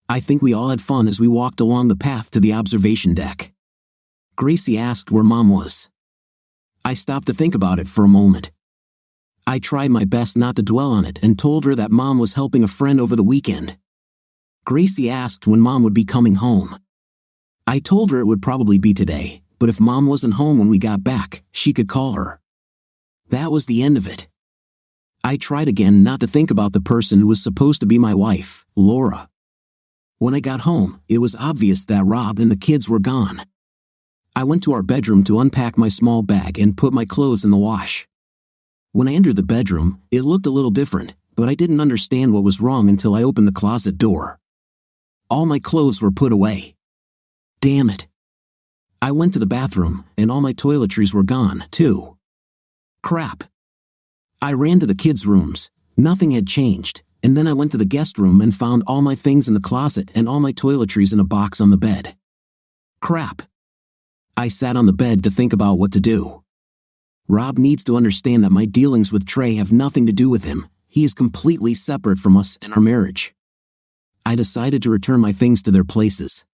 B: I think we all had fun as we walked along the path to the observation deck. Gracie asked where Mom was. I stopped to think about it for a moment. I tried my best not to dwell on it and told her that Mom was helping a friend over the weekend. Gracie asked when Mom would be coming home. I told her it would probably be today, but if Mom wasn't home when we got back, she could call her. That was the end of it. I tried again not to think about the person who was supposed to be my wife, Laura. When I got home, it was obvious that Rob and the kids were gone. I went to our bedroom to unpack my small bag and put my clothes in the wash. When I entered the bedroom, it looked a little different, but I didn't understand what was wrong until I opened the closet door. All my clothes were put away. Damn it. I went to the bathroom, and all my toiletries were gone, too. Crap. I ran to the kids' rooms. Nothing had changed, and then I went to the guest room and found all my things in the closet and all my toiletries in a box on the bed. Crap. I sat on the bed to think about what to do. Rob needs to understand that my dealings with Trey have nothing to do with him. He is completely separate from us and our marriage. I decided to return my things to their places.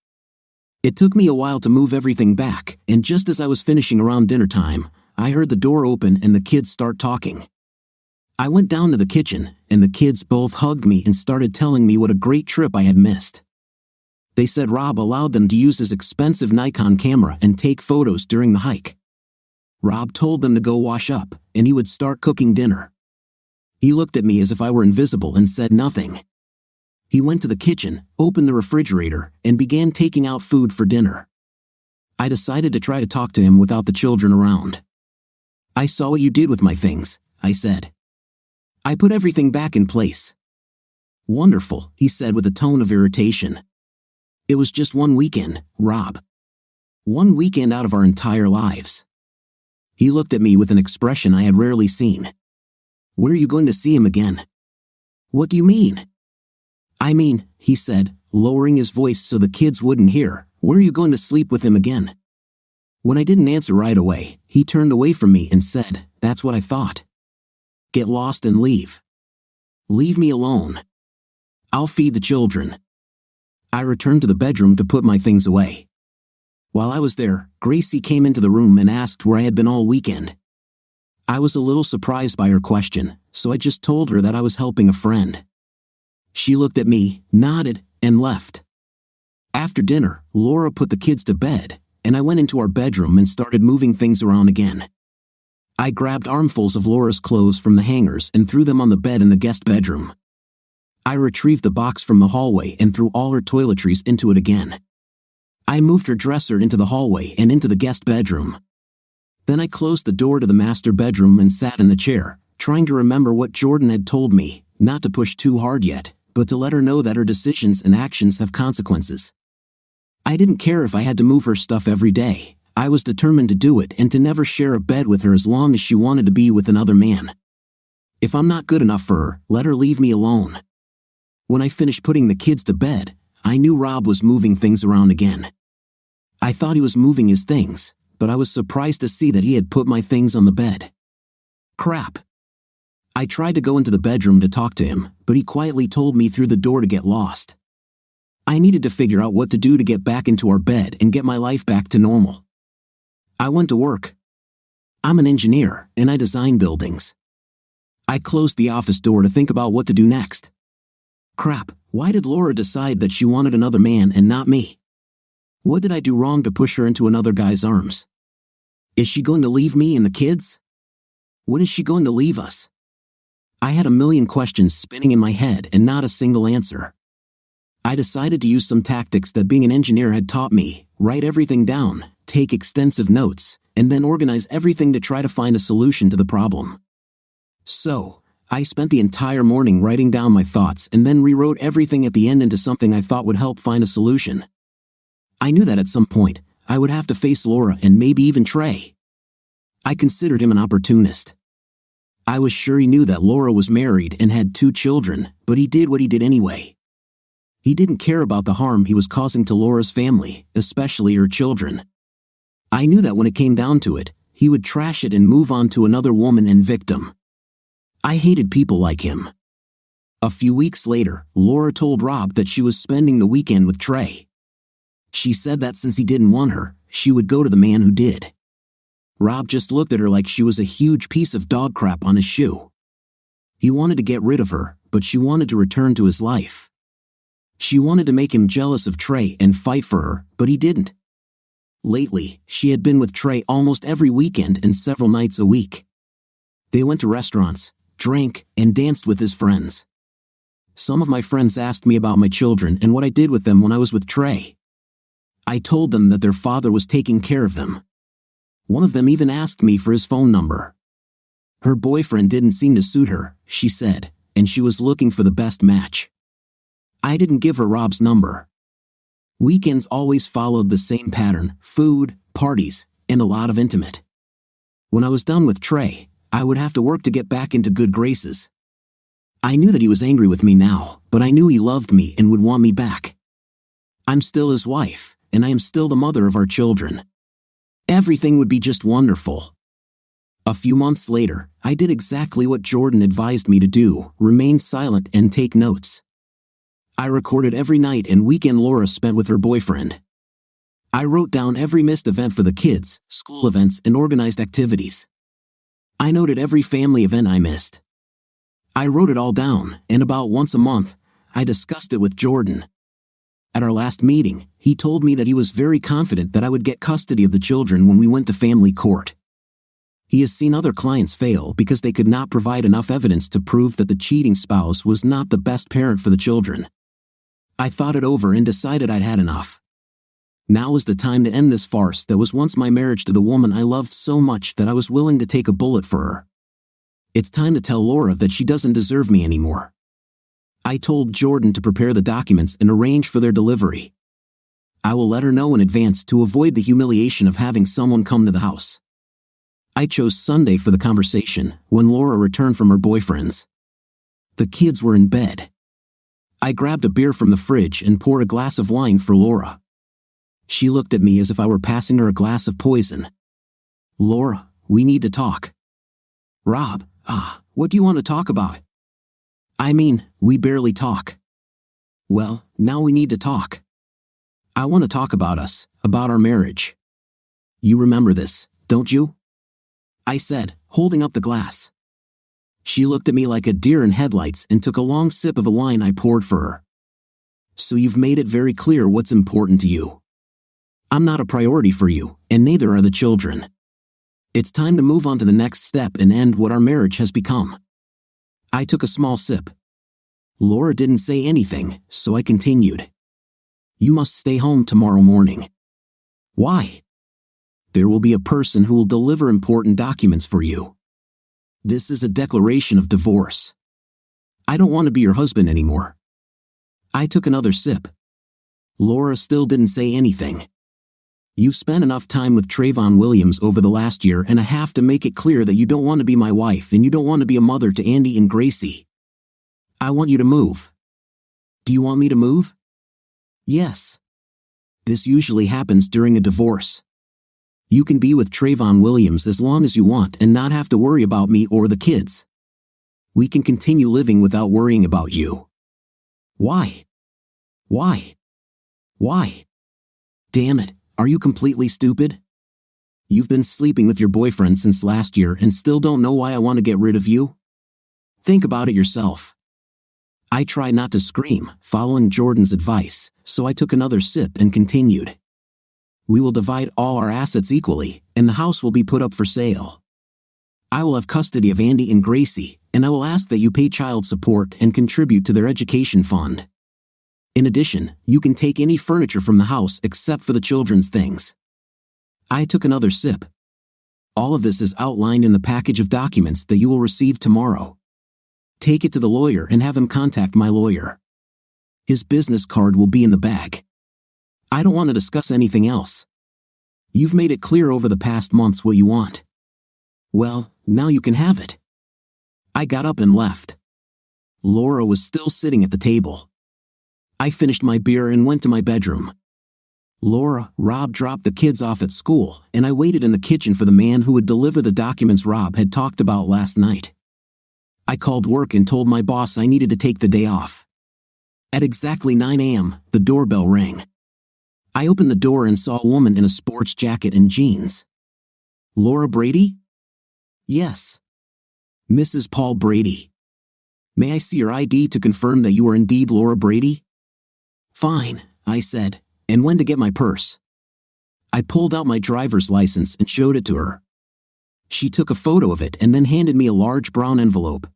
B: It took me a while to move everything back, and just as I was finishing around dinner time, I heard the door open and the kids start talking. I went down to the kitchen, and the kids both hugged me and started telling me what a great trip I had missed. They said Rob allowed them to use his expensive Nikon camera and take photos during the hike. Rob told them to go wash up, and he would start cooking dinner. He looked at me as if I were invisible and said nothing. He went to the kitchen, opened the refrigerator, and began taking out food for dinner. I decided to try to talk to him without the children around. "I saw what you did with my things," I said. "I put everything back in place." "Wonderful," he said with a tone of irritation. "It was just one weekend, Rob. One weekend out of our entire lives." He looked at me with an expression I had rarely seen. "When are you going to see him again?" "What do you mean?" "I mean," he said, lowering his voice so the kids wouldn't hear, "when are you going to sleep with him again?" When I didn't answer right away, he turned away from me and said, "That's what I thought. Get lost and leave. Leave me alone. I'll feed the children." I returned to the bedroom to put my things away. While I was there, Gracie came into the room and asked where I had been all weekend. I was a little surprised by her question, so I just told her that I was helping a friend. She looked at me, nodded, and left. After dinner, Laura put the kids to bed, and I went into our bedroom and started moving things around again. I grabbed armfuls of Laura's clothes from the hangers and threw them on the bed in the guest bedroom. I retrieved the box from the hallway and threw all her toiletries into it again. I moved her dresser into the hallway and into the guest bedroom. Then I closed the door to the master bedroom and sat in the chair, trying to remember what Jordan had told me, not to push too hard yet, but to let her know that her decisions and actions have consequences. I didn't care if I had to move her stuff every day. I was determined to do it and to never share a bed with her as long as she wanted to be with another man. If I'm not good enough for her, let her leave me alone. When I finished putting the kids to bed, I knew Rob was moving things around again. I thought he was moving his things, but I was surprised to see that he had put my things on the bed. Crap. I tried to go into the bedroom to talk to him, but he quietly told me through the door to get lost. I needed to figure out what to do to get back into our bed and get my life back to normal. I went to work. I'm an engineer, and I design buildings. I closed the office door to think about what to do next. Crap, why did Laura decide that she wanted another man and not me? What did I do wrong to push her into another guy's arms? Is she going to leave me and the kids? When is she going to leave us? I had a million questions spinning in my head and not a single answer. I decided to use some tactics that being an engineer had taught me: write everything down, take extensive notes, and then organize everything to try to find a solution to the problem. So, I spent the entire morning writing down my thoughts and then rewrote everything at the end into something I thought would help find a solution. I knew that at some point, I would have to face Laura and maybe even Trey. I considered him an opportunist. I was sure he knew that Laura was married and had 2 children, but he did what he did anyway. He didn't care about the harm he was causing to Laura's family, especially her children. I knew that when it came down to it, he would trash it and move on to another woman and victim. I hated people like him. A few weeks later, Laura told Rob that she was spending the weekend with Trey. She said that since he didn't want her, she would go to the man who did. Rob just looked at her like she was a huge piece of dog crap on his shoe. He wanted to get rid of her, but she wanted to return to his life. She wanted to make him jealous of Trey and fight for her, but he didn't. Lately, she had been with Trey almost every weekend and several nights a week. They went to restaurants, drank, and danced with his friends. Some of my friends asked me about my children and what I did with them when I was with Trey. I told them that their father was taking care of them. One of them even asked me for his phone number. Her boyfriend didn't seem to suit her, she said, and she was looking for the best match. I didn't give her Rob's number. Weekends always followed the same pattern: food, parties, and a lot of intimate. When I was done with Trey, I would have to work to get back into good graces. I knew that he was angry with me now, but I knew he loved me and would want me back. I'm still his wife, and I am still the mother of our children. Everything would be just wonderful. A few months later, I did exactly what Jordan advised me to do: remain silent and take notes. I recorded every night and weekend Laura spent with her boyfriend. I wrote down every missed event for the kids, school events, and organized activities. I noted every family event I missed. I wrote it all down, and about once a month, I discussed it with Jordan. At our last meeting, he told me that he was very confident that I would get custody of the children when we went to family court. He has seen other clients fail because they could not provide enough evidence to prove that the cheating spouse was not the best parent for the children. I thought it over and decided I'd had enough. Now was the time to end this farce that was once my marriage to the woman I loved so much that I was willing to take a bullet for her. It's time to tell Laura that she doesn't deserve me anymore. I told Jordan to prepare the documents and arrange for their delivery. I will let her know in advance to avoid the humiliation of having someone come to the house. I chose Sunday for the conversation, when Laura returned from her boyfriend's. The kids were in bed. I grabbed a beer from the fridge and poured a glass of wine for Laura. She looked at me as if I were passing her a glass of poison. "Laura, we need to talk." "Rob, what do you want to talk about?" "I mean, we barely talk." "Well, now we need to talk. I want to talk about us, about our marriage. You remember this, don't you?" I said, holding up the glass. She looked at me like a deer in headlights and took a long sip of the wine I poured for her. "So you've made it very clear what's important to you. I'm not a priority for you, and neither are the children. It's time to move on to the next step and end what our marriage has become." I took a small sip. Laura didn't say anything, so I continued. "You must stay home tomorrow morning." "Why?" "There will be a person who will deliver important documents for you. This is a declaration of divorce. I don't want to be your husband anymore." I took another sip. Laura still didn't say anything. "You've spent enough time with Trayvon Williams over the last year and a half to make it clear that you don't want to be my wife and you don't want to be a mother to Andy and Gracie. I want you to move." "Do you want me to move?" "Yes. This usually happens during a divorce. You can be with Trayvon Williams as long as you want and not have to worry about me or the kids. We can continue living without worrying about you." "Why? Why? Why? Damn it, are you completely stupid? You've been sleeping with your boyfriend since last year and still don't know why I want to get rid of you? Think about it yourself." I tried not to scream, following Jordan's advice, so I took another sip and continued. "We will divide all our assets equally, and the house will be put up for sale. I will have custody of Andy and Gracie, and I will ask that you pay child support and contribute to their education fund. In addition, you can take any furniture from the house except for the children's things." I took another sip. "All of this is outlined in the package of documents that you will receive tomorrow. Take it to the lawyer and have him contact my lawyer. His business card will be in the bag. I don't want to discuss anything else. You've made it clear over the past months what you want. Well, now you can have it." I got up and left. Laura was still sitting at the table. I finished my beer and went to my bedroom. Rob dropped the kids off at school, and I waited in the kitchen for the man who would deliver the documents Rob had talked about last night. I called work and told my boss I needed to take the day off. At exactly 9 a.m., the doorbell rang. I opened the door and saw a woman in a sports jacket and jeans. "Laura Brady?" "Yes." "Mrs. Paul Brady. May I see your ID to confirm that you are indeed Laura Brady?" Fine, I said, and went to get my purse. I pulled out my driver's license and showed it to her. She took a photo of it and then handed me a large brown envelope.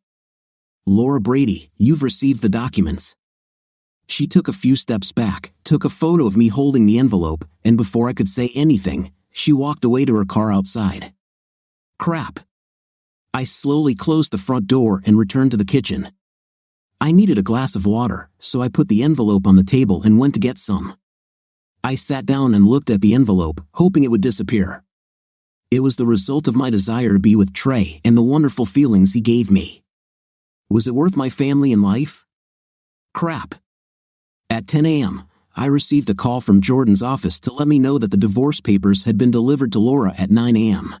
B: Laura Brady, you've received the documents. She took a few steps back, took a photo of me holding the envelope, and before I could say anything, she walked away to her car outside. Crap. I slowly closed the front door and returned to the kitchen. I needed a glass of water, so I put the envelope on the table and went to get some. I sat down and looked at the envelope, hoping it would disappear. It was the result of my desire to be with Trey and the wonderful feelings he gave me. Was it worth my family and life? Crap. At 10 a.m., I received a call from Jordan's office to let me know that the divorce papers had been delivered to Laura at 9 a.m.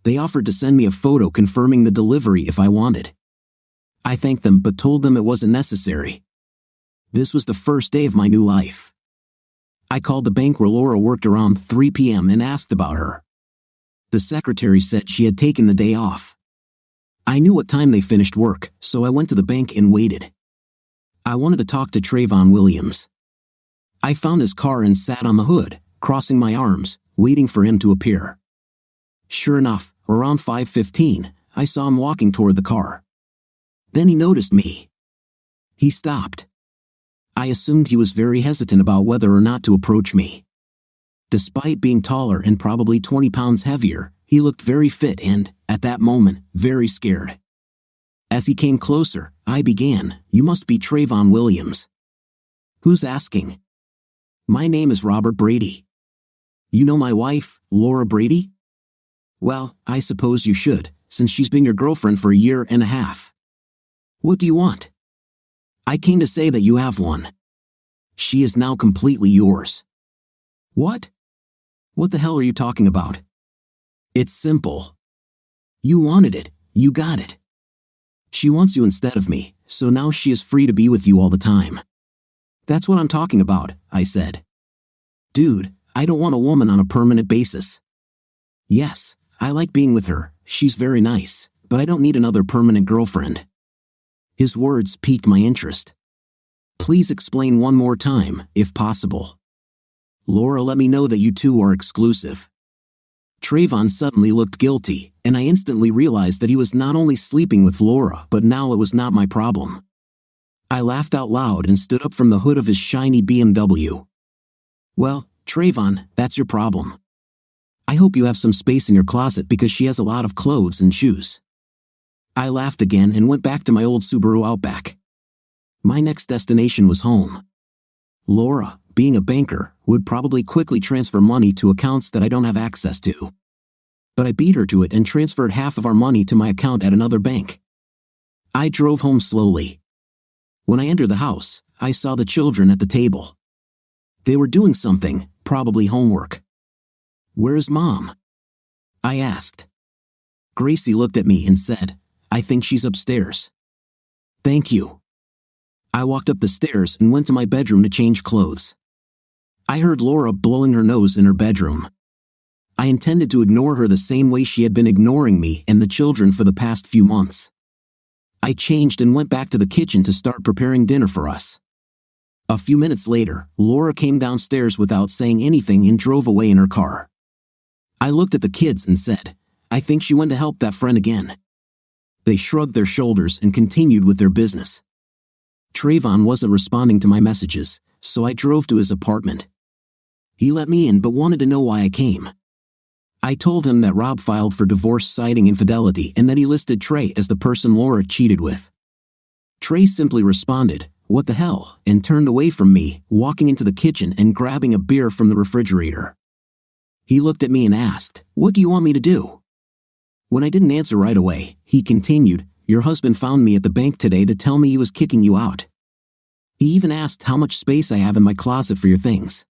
B: They offered to send me a photo confirming the delivery if I wanted. I thanked them but told them it wasn't necessary. This was the first day of my new life. I called the bank where Laura worked around 3 p.m. and asked about her. The secretary said she had taken the day off. I knew what time they finished work, so I went to the bank and waited. I wanted to talk to Trayvon Williams. I found his car and sat on the hood, crossing my arms, waiting for him to appear. Sure enough, around 5:15, I saw him walking toward the car. Then he noticed me. He stopped. I assumed he was very hesitant about whether or not to approach me. Despite being taller and probably 20 pounds heavier, he looked very fit and, at that moment, very scared. As he came closer, I began, "You must be Trayvon Williams." "Who's asking?" "My name is Robert Brady." "You know my wife, Laura Brady?" "Well, I suppose you should, since she's been your girlfriend for a year and a half." "What do you want?" "I came to say that you have one. She is now completely yours." "What? What the hell are you talking about?" "It's simple. You wanted it, you got it. She wants you instead of me, so now she is free to be with you all the time." "That's what I'm talking about," I said. "Dude, I don't want a woman on a permanent basis." "Yes, I like being with her, she's very nice, but I don't need another permanent girlfriend." His words piqued my interest. "Please explain one more time, if possible." "Laura let me know that you two are exclusive." Trayvon suddenly looked guilty, and I instantly realized that he was not only sleeping with Laura, but now it was not my problem. I laughed out loud and stood up from the hood of his shiny BMW. "Well, Trayvon, that's your problem. I hope you have some space in your closet because she has a lot of clothes and shoes." I laughed again and went back to my old Subaru Outback. My next destination was home. Laura, being a banker, would probably quickly transfer money to accounts that I don't have access to. But I beat her to it and transferred half of our money to my account at another bank. I drove home slowly. When I entered the house, I saw the children at the table. They were doing something, probably homework. "Where's Mom?" I asked. Gracie looked at me and said, "I think she's upstairs." "Thank you." I walked up the stairs and went to my bedroom to change clothes. I heard Laura blowing her nose in her bedroom. I intended to ignore her the same way she had been ignoring me and the children for the past few months. I changed and went back to the kitchen to start preparing dinner for us. A few minutes later, Laura came downstairs without saying anything and drove away in her car. I looked at the kids and said, "I think she went to help that friend again." They shrugged their shoulders and continued with their business. Trayvon wasn't responding to my messages, so I drove to his apartment. He let me in but wanted to know why I came. I told him that Rob filed for divorce citing infidelity and that he listed Trey as the person Laura cheated with. Trey simply responded, "What the hell?" and turned away from me, walking into the kitchen and grabbing a beer from the refrigerator. He looked at me and asked, "What do you want me to do?" When I didn't answer right away, he continued, "Your husband found me at the bank today to tell me he was kicking you out. He even asked how much space I have in my closet for your things."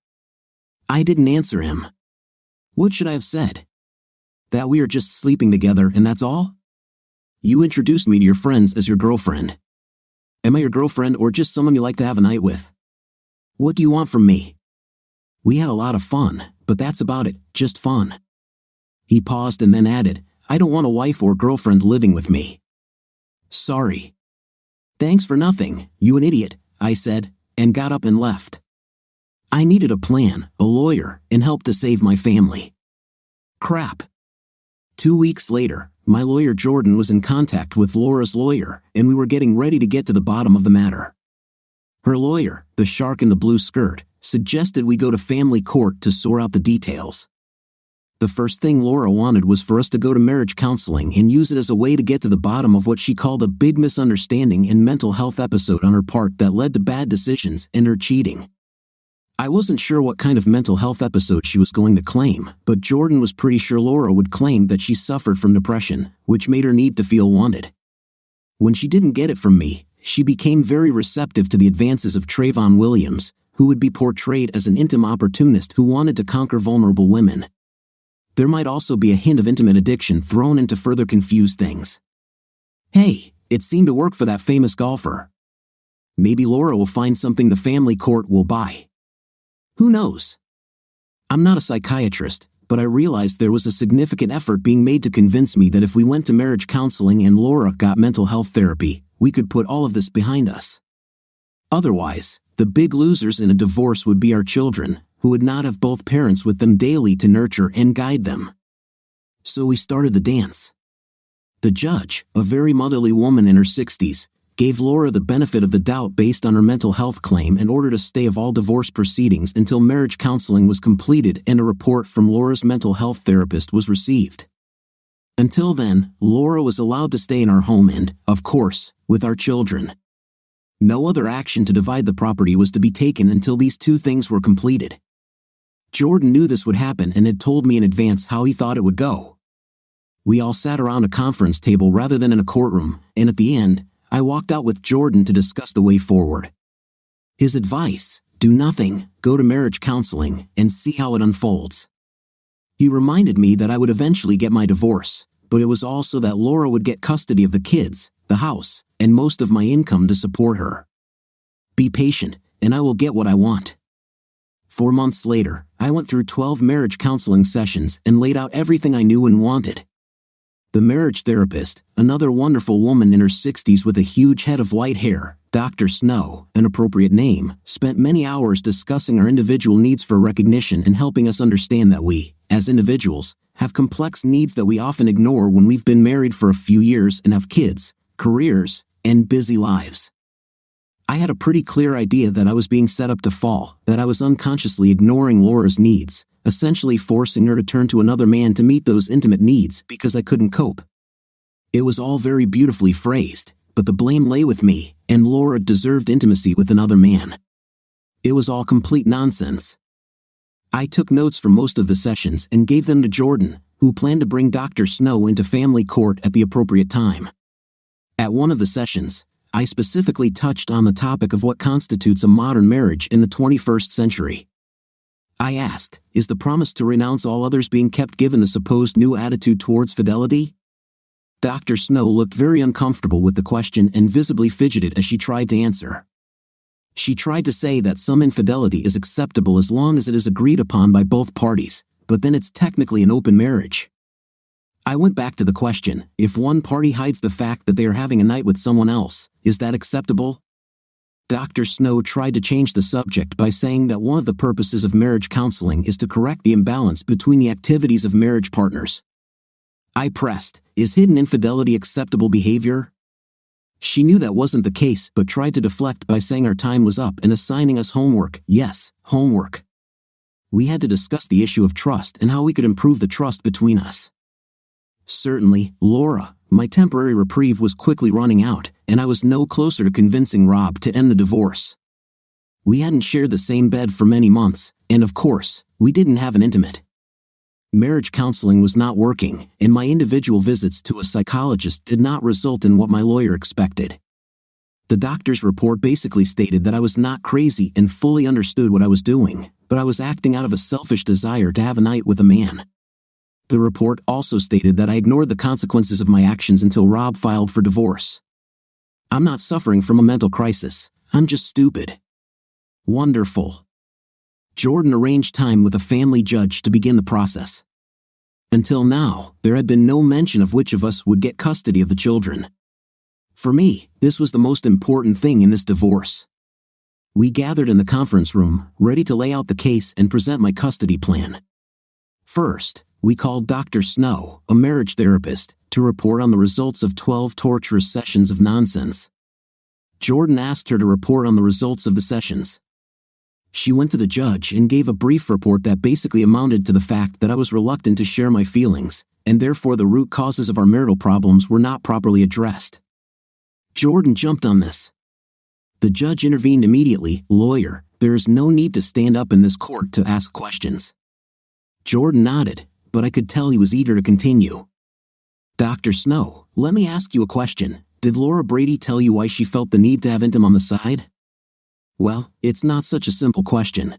B: I didn't answer him. What should I have said? That we are just sleeping together and that's all? You introduced me to your friends as your girlfriend. Am I your girlfriend or just someone you like to have a night with? What do you want from me? We had a lot of fun, but that's about it, just fun. He paused and then added, "I don't want a wife or girlfriend living with me." "Sorry." "Thanks for nothing, you an idiot," I said, and got up and left. I needed a plan, a lawyer, and help to save my family. Crap. 2 weeks later, my lawyer Jordan was in contact with Laura's lawyer, and we were getting ready to get to the bottom of the matter. Her lawyer, the shark in the blue skirt, suggested we go to family court to sort out the details. The first thing Laura wanted was for us to go to marriage counseling and use it as a way to get to the bottom of what she called a big misunderstanding and mental health episode on her part that led to bad decisions and her cheating. I wasn't sure what kind of mental health episode she was going to claim, but Jordan was pretty sure Laura would claim that she suffered from depression, which made her need to feel wanted. When she didn't get it from me, she became very receptive to the advances of Trayvon Williams, who would be portrayed as an intimate opportunist who wanted to conquer vulnerable women. There might also be a hint of intimate addiction thrown in to further confuse things. Hey, it seemed to work for that famous golfer. Maybe Laura will find something the family court will buy. Who knows? I'm not a psychiatrist, but I realized there was a significant effort being made to convince me that if we went to marriage counseling and Laura got mental health therapy, we could put all of this behind us. Otherwise, the big losers in a divorce would be our children, who would not have both parents with them daily to nurture and guide them. So we started the dance. The judge, a very motherly woman in her 60s, gave Laura the benefit of the doubt based on her mental health claim and ordered a stay of all divorce proceedings until marriage counseling was completed and a report from Laura's mental health therapist was received. Until then, Laura was allowed to stay in our home and, of course, with our children. No other action to divide the property was to be taken until these two things were completed. Jordan knew this would happen and had told me in advance how he thought it would go. We all sat around a conference table rather than in a courtroom, and at the end, I walked out with Jordan to discuss the way forward. His advice: do nothing, go to marriage counseling, and see how it unfolds. He reminded me that I would eventually get my divorce, but it was also that Laura would get custody of the kids, the house, and most of my income to support her. Be patient, and I will get what I want. 4 months later, I went through 12 marriage counseling sessions and laid out everything I knew and wanted. The marriage therapist, another wonderful woman in her 60s with a huge head of white hair, Dr. Snow, an appropriate name, spent many hours discussing our individual needs for recognition and helping us understand that we, as individuals, have complex needs that we often ignore when we've been married for a few years and have kids, careers, and busy lives. I had a pretty clear idea that I was being set up to fall, that I was unconsciously ignoring Laura's needs, essentially forcing her to turn to another man to meet those intimate needs because I couldn't cope. It was all very beautifully phrased, but the blame lay with me, and Laura deserved intimacy with another man. It was all complete nonsense. I took notes from most of the sessions and gave them to Jordan, who planned to bring Dr. Snow into family court at the appropriate time. At one of the sessions, I specifically touched on the topic of what constitutes a modern marriage in the 21st century. I asked, is the promise to renounce all others being kept given the supposed new attitude towards fidelity? Dr. Snow looked very uncomfortable with the question and visibly fidgeted as she tried to answer. She tried to say that some infidelity is acceptable as long as it is agreed upon by both parties, but then it's technically an open marriage. I went back to the question, if one party hides the fact that they are having a night with someone else, is that acceptable? Dr. Snow tried to change the subject by saying that one of the purposes of marriage counseling is to correct the imbalance between the activities of marriage partners. I pressed, is hidden infidelity acceptable behavior? She knew that wasn't the case but tried to deflect by saying our time was up and assigning us homework. Yes, homework. We had to discuss the issue of trust and how we could improve the trust between us. Certainly, Laura, my temporary reprieve was quickly running out, and I was no closer to convincing Rob to end the divorce. We hadn't shared the same bed for many months, and of course, we didn't have an intimate. Marriage counseling was not working, and my individual visits to a psychologist did not result in what my lawyer expected. The doctor's report basically stated that I was not crazy and fully understood what I was doing, but I was acting out of a selfish desire to have a night with a man. The report also stated that I ignored the consequences of my actions until Rob filed for divorce. I'm not suffering from a mental crisis, I'm just stupid. Wonderful. Jordan arranged time with a family judge to begin the process. Until now, there had been no mention of which of us would get custody of the children. For me, this was the most important thing in this divorce. We gathered in the conference room, ready to lay out the case and present my custody plan. First, we called Dr. Snow, a marriage therapist, to report on the results of 12 torturous sessions of nonsense. Jordan asked her to report on the results of the sessions. She went to the judge and gave a brief report that basically amounted to the fact that I was reluctant to share my feelings, and therefore the root causes of our marital problems were not properly addressed. Jordan jumped on this. The judge intervened immediately. "Lawyer, there is no need to stand up in this court to ask questions." Jordan nodded, but I could tell he was eager to continue. "Dr. Snow, let me ask you a question. Did Laura Brady tell you why she felt the need to have Intim on the side?" "Well, it's not such a simple question.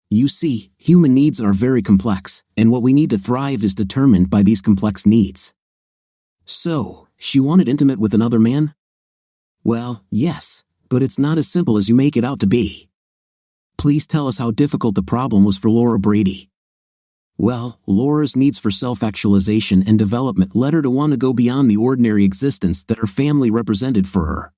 B: You see, human needs are very complex, and what we need to thrive is determined by these complex needs." "So, she wanted intimate with another man?" "Well, yes, but it's not as simple as you make it out to be." "Please tell us how difficult the problem was for Laura Brady." "Well, Laura's needs for self-actualization and development led her to want to go beyond the ordinary existence that her family represented for her.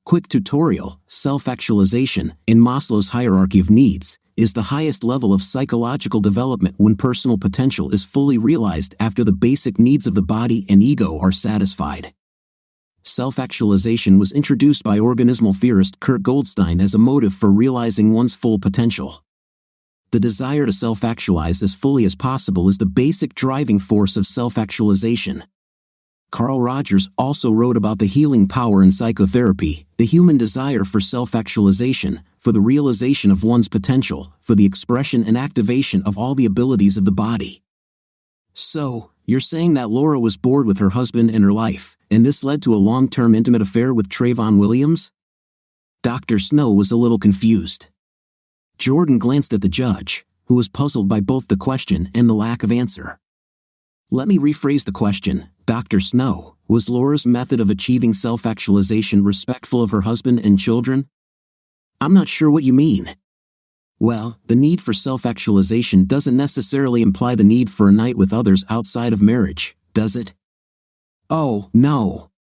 B: Quick tutorial: self-actualization, in Maslow's hierarchy of needs, is the highest level of psychological development when personal potential is fully realized after the basic needs of the body and ego are satisfied. Self-actualization was introduced by organismal theorist Kurt Goldstein as a motive for realizing one's full potential. The desire to self-actualize as fully as possible is the basic driving force of self-actualization. Carl Rogers also wrote about the healing power in psychotherapy, the human desire for self-actualization, for the realization of one's potential, for the expression and activation of all the abilities of the body. So, you're saying that Laura was bored with her husband and her life, and this led to a long-term intimate affair with Trayvon Williams? Dr. Snow was a little confused. Jordan glanced at the judge, who was puzzled by both the question and the lack of answer. "Let me rephrase the question. Dr. Snow, was Laura's method of achieving self-actualization respectful of her husband and children?" "I'm not sure what you mean." "Well, the need for self-actualization doesn't necessarily imply the need for a night with others outside of marriage, does it?" "Oh, no."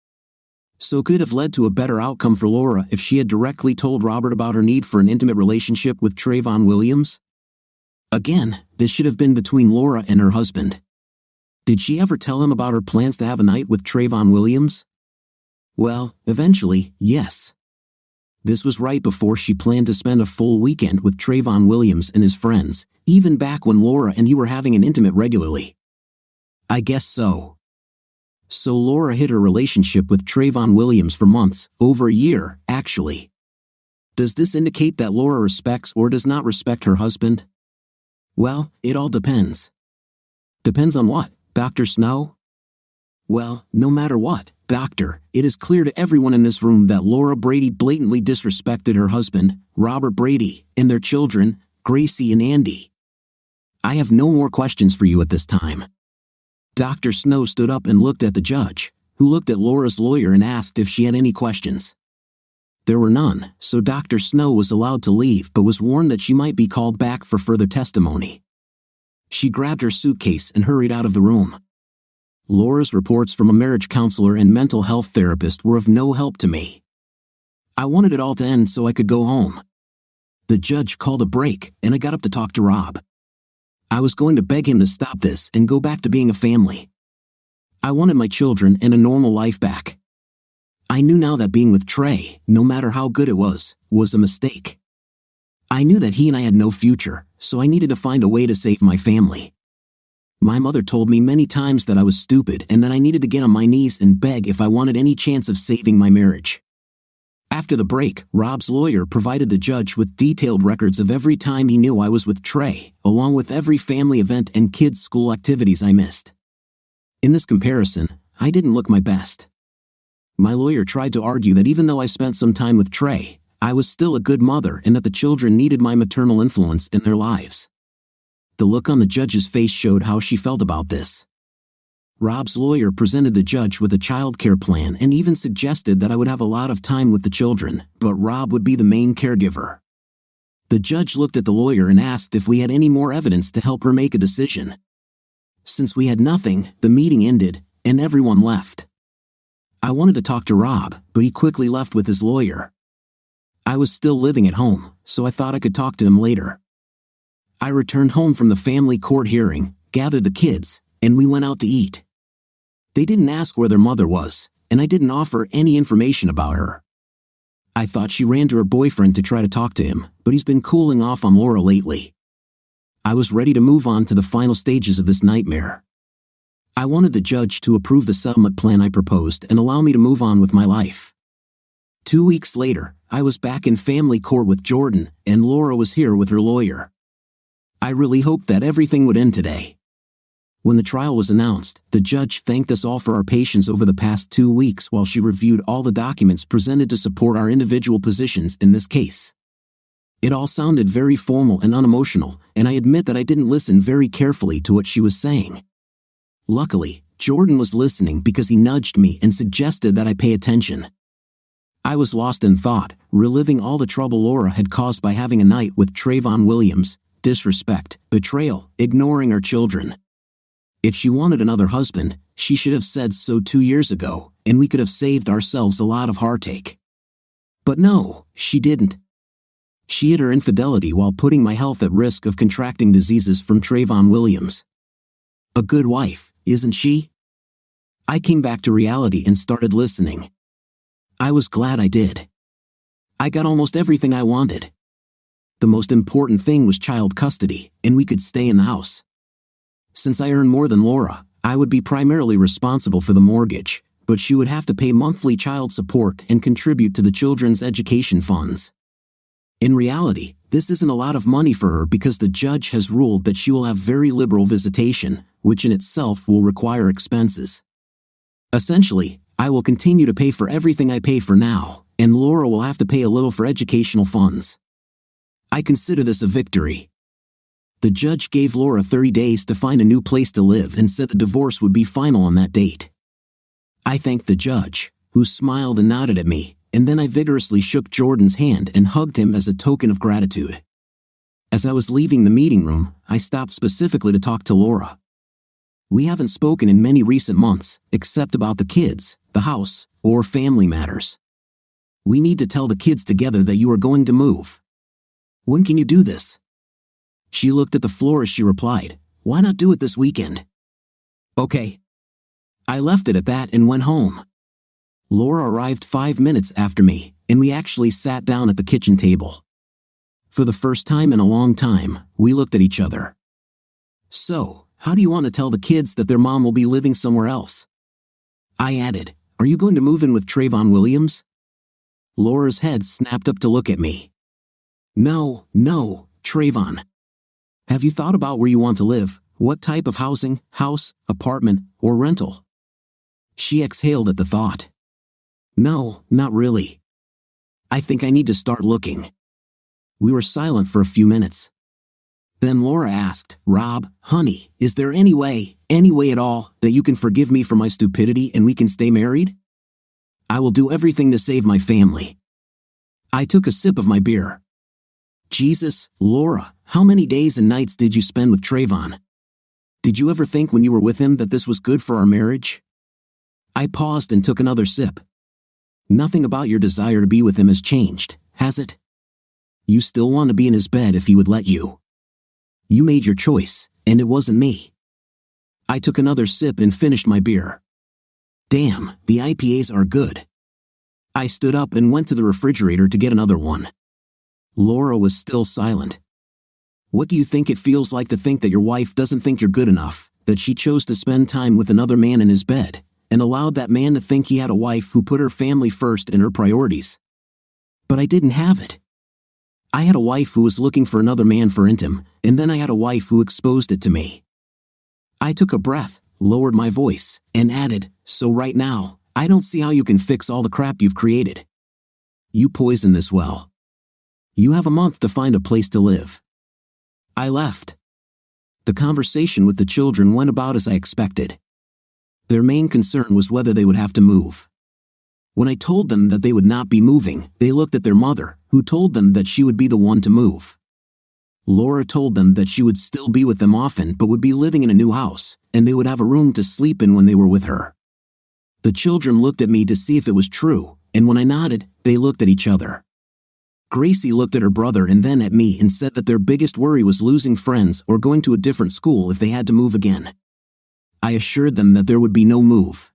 B: "So could it have led to a better outcome for Laura if she had directly told Robert about her need for an intimate relationship with Trayvon Williams?" "Again, this should have been between Laura and her husband." "Did she ever tell him about her plans to have a night with Trayvon Williams?" "Well, eventually, yes. This was right before she planned to spend a full weekend with Trayvon Williams and his friends, even back when Laura and he were having an intimate regularly." "I guess so." "So Laura hid her relationship with Trayvon Williams for months, over a year, actually. Does this indicate that Laura respects or does not respect her husband?" "Well, it all depends." "Depends on what, Dr. Snow?" "Well, no matter what, Doctor, it is clear to everyone in this room that Laura Brady blatantly disrespected her husband, Robert Brady, and their children, Gracie and Andy. I have no more questions for you at this time." Dr. Snow stood up and looked at the judge, who looked at Laura's lawyer and asked if she had any questions. There were none, so Dr. Snow was allowed to leave but was warned that she might be called back for further testimony. She grabbed her suitcase and hurried out of the room. Laura's reports from a marriage counselor and mental health therapist were of no help to me. I wanted it all to end so I could go home. The judge called a break, and I got up to talk to Rob. I was going to beg him to stop this and go back to being a family. I wanted my children and a normal life back. I knew now that being with Trey, no matter how good it was a mistake. I knew that he and I had no future, so I needed to find a way to save my family. My mother told me many times that I was stupid and that I needed to get on my knees and beg if I wanted any chance of saving my marriage. After the break, Rob's lawyer provided the judge with detailed records of every time he knew I was with Trey, along with every family event and kids' school activities I missed. In this comparison, I didn't look my best. My lawyer tried to argue that even though I spent some time with Trey, I was still a good mother and that the children needed my maternal influence in their lives. The look on the judge's face showed how she felt about this. Rob's lawyer presented the judge with a child care plan and even suggested that I would have a lot of time with the children, but Rob would be the main caregiver. The judge looked at the lawyer and asked if we had any more evidence to help her make a decision. Since we had nothing, the meeting ended, and everyone left. I wanted to talk to Rob, but he quickly left with his lawyer. I was still living at home, so I thought I could talk to him later. I returned home from the family court hearing, gathered the kids, and we went out to eat. They didn't ask where their mother was, and I didn't offer any information about her. I thought she ran to her boyfriend to try to talk to him, but he's been cooling off on Laura lately. I was ready to move on to the final stages of this nightmare. I wanted the judge to approve the settlement plan I proposed and allow me to move on with my life. 2 weeks later, I was back in family court with Jordan, and Laura was here with her lawyer. I really hoped that everything would end today. When the trial was announced, the judge thanked us all for our patience over the past 2 weeks while she reviewed all the documents presented to support our individual positions in this case. It all sounded very formal and unemotional, and I admit that I didn't listen very carefully to what she was saying. Luckily, Jordan was listening because he nudged me and suggested that I pay attention. I was lost in thought, reliving all the trouble Laura had caused by having a night with Trayvon Williams, disrespect, betrayal, ignoring our children. If she wanted another husband, she should have said so 2 years ago, and we could have saved ourselves a lot of heartache. But no, she didn't. She hid her infidelity while putting my health at risk of contracting diseases from Trayvon Williams. A good wife, isn't she? I came back to reality and started listening. I was glad I did. I got almost everything I wanted. The most important thing was child custody, and we could stay in the house. Since I earned more than Laura, I would be primarily responsible for the mortgage, but she would have to pay monthly child support and contribute to the children's education funds. In reality, this isn't a lot of money for her because the judge has ruled that she will have very liberal visitation, which in itself will require expenses. Essentially, I will continue to pay for everything I pay for now, and Laura will have to pay a little for educational funds. I consider this a victory. The judge gave Laura 30 days to find a new place to live and said the divorce would be final on that date. I thanked the judge, who smiled and nodded at me, and then I vigorously shook Jordan's hand and hugged him as a token of gratitude. As I was leaving the meeting room, I stopped specifically to talk to Laura. We haven't spoken in many recent months, except about the kids, the house, or family matters. We need to tell the kids together that you are going to move. When can you do this? She looked at the floor as she replied, "Why not do it this weekend?" Okay. I left it at that and went home. Laura arrived 5 minutes after me, and we actually sat down at the kitchen table. For the first time in a long time, we looked at each other. "So, how do you want to tell the kids that their mom will be living somewhere else?" I added, "Are you going to move in with Trayvon Williams?" Laura's head snapped up to look at me. No, Trayvon. Have you thought about where you want to live, what type of housing, house, apartment, or rental? She exhaled at the thought. No, not really. I think I need to start looking. We were silent for a few minutes. Then Laura asked, "Rob, honey, is there any way at all, that you can forgive me for my stupidity and we can stay married? I will do everything to save my family." I took a sip of my beer. Jesus, Laura, how many days and nights did you spend with Trayvon? Did you ever think when you were with him that this was good for our marriage? I paused and took another sip. Nothing about your desire to be with him has changed, has it? You still want to be in his bed if he would let you. You made your choice, and it wasn't me. I took another sip and finished my beer. Damn, the IPAs are good. I stood up and went to the refrigerator to get another one. Laura was still silent. What do you think it feels like to think that your wife doesn't think you're good enough, that she chose to spend time with another man in his bed, and allowed that man to think he had a wife who put her family first and her priorities? But I didn't have it. I had a wife who was looking for another man for intim, and then I had a wife who exposed it to me. I took a breath, lowered my voice, and added, "So right now, I don't see how you can fix all the crap you've created. You poisoned this well. You have a month to find a place to live." I left. The conversation with the children went about as I expected. Their main concern was whether they would have to move. When I told them that they would not be moving, they looked at their mother, who told them that she would be the one to move. Laura told them that she would still be with them often but would be living in a new house, and they would have a room to sleep in when they were with her. The children looked at me to see if it was true, and when I nodded, they looked at each other. Gracie looked at her brother and then at me and said that their biggest worry was losing friends or going to a different school if they had to move again. I assured them that there would be no move.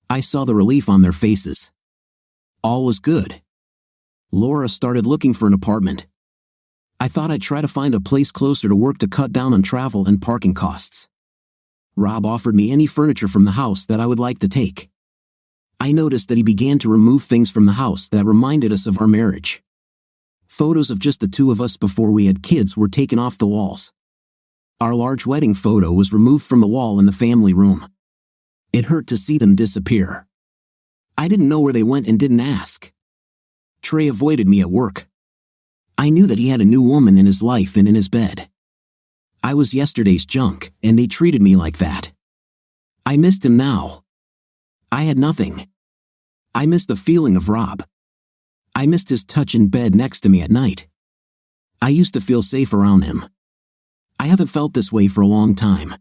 B: I saw the relief on their faces. All was good. Laura started looking for an apartment. I thought I'd try to find a place closer to work to cut down on travel and parking costs. Rob offered me any furniture from the house that I would like to take. I noticed that he began to remove things from the house that reminded us of our marriage. Photos of just the two of us before we had kids were taken off the walls. Our large wedding photo was removed from the wall in the family room. It hurt to see them disappear. I didn't know where they went and didn't ask. Trey avoided me at work. I knew that he had a new woman in his life and in his bed. I was yesterday's junk, and they treated me like that. I missed him now. I had nothing. I missed the feeling of Rob. I missed his touch in bed next to me at night. I used to feel safe around him. I haven't felt this way for a long time.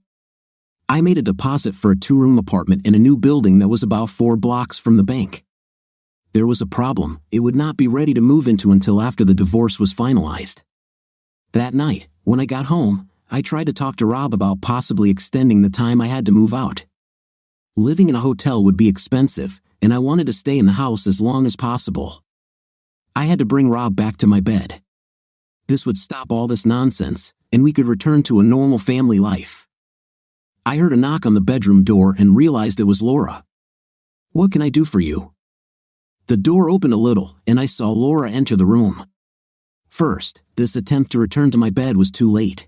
B: I made a deposit for a 2-room apartment in a new building that was about 4 blocks from the bank. There was a problem. It would not be ready to move into until after the divorce was finalized. That night, when I got home, I tried to talk to Rob about possibly extending the time I had to move out. Living in a hotel would be expensive, and I wanted to stay in the house as long as possible. I had to bring Rob back to my bed. This would stop all this nonsense, and we could return to a normal family life. I heard a knock on the bedroom door and realized it was Laura. "What can I do for you?" The door opened a little, and I saw Laura enter the room. First, this attempt to return to my bed was too late.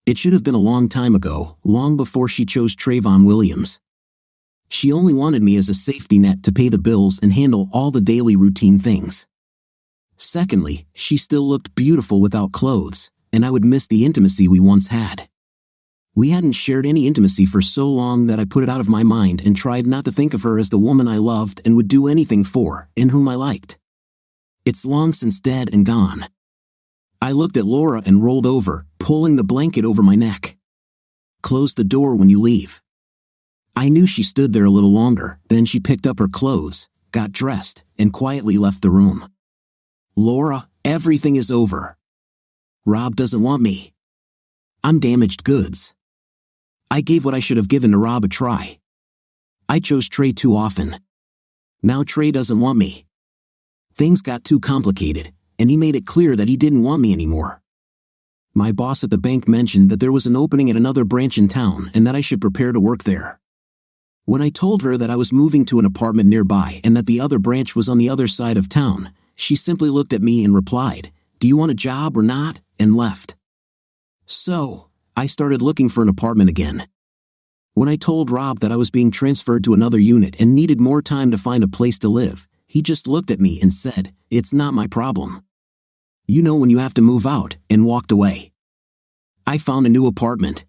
B: It should have been a long time ago, long before she chose Trayvon Williams. She only wanted me as a safety net to pay the bills and handle all the daily routine things. Secondly, she still looked beautiful without clothes, and I would miss the intimacy we once had. We hadn't shared any intimacy for so long that I put it out of my mind and tried not to think of her as the woman I loved and would do anything for, and whom I liked. It's long since dead and gone. I looked at Laura and rolled over, pulling the blanket over my neck. "Close the door when you leave." I knew she stood there a little longer, then she picked up her clothes, got dressed, and quietly left the room. "Laura, everything is over. Rob doesn't want me. I'm damaged goods. I gave what I should have given to Rob a try. I chose Trey too often. Now Trey doesn't want me. Things got too complicated, and he made it clear that he didn't want me anymore. My boss at the bank mentioned that there was an opening at another branch in town and that I should prepare to work there. When I told her that I was moving to an apartment nearby and that the other branch was on the other side of town, she simply looked at me and replied, "Do you want a job or not?" and left. So, I started looking for an apartment again. When I told Rob that I was being transferred to another unit and needed more time to find a place to live, he just looked at me and said, "It's not my problem. You know when you have to move out," and walked away. I found a new apartment.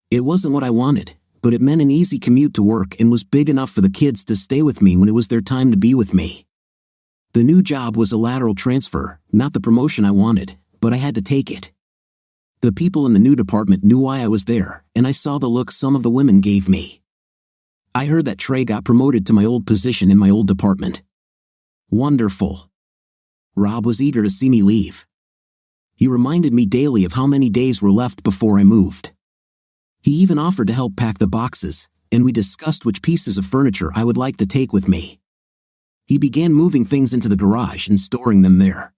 B: It wasn't what I wanted, but it meant an easy commute to work and was big enough for the kids to stay with me when it was their time to be with me. The new job was a lateral transfer, not the promotion I wanted, but I had to take it. The people in the new department knew why I was there, and I saw the look some of the women gave me. I heard that Trey got promoted to my old position in my old department. Wonderful. Rob was eager to see me leave. He reminded me daily of how many days were left before I moved. He even offered to help pack the boxes, and we discussed which pieces of furniture I would like to take with me. He began moving things into the garage and storing them there.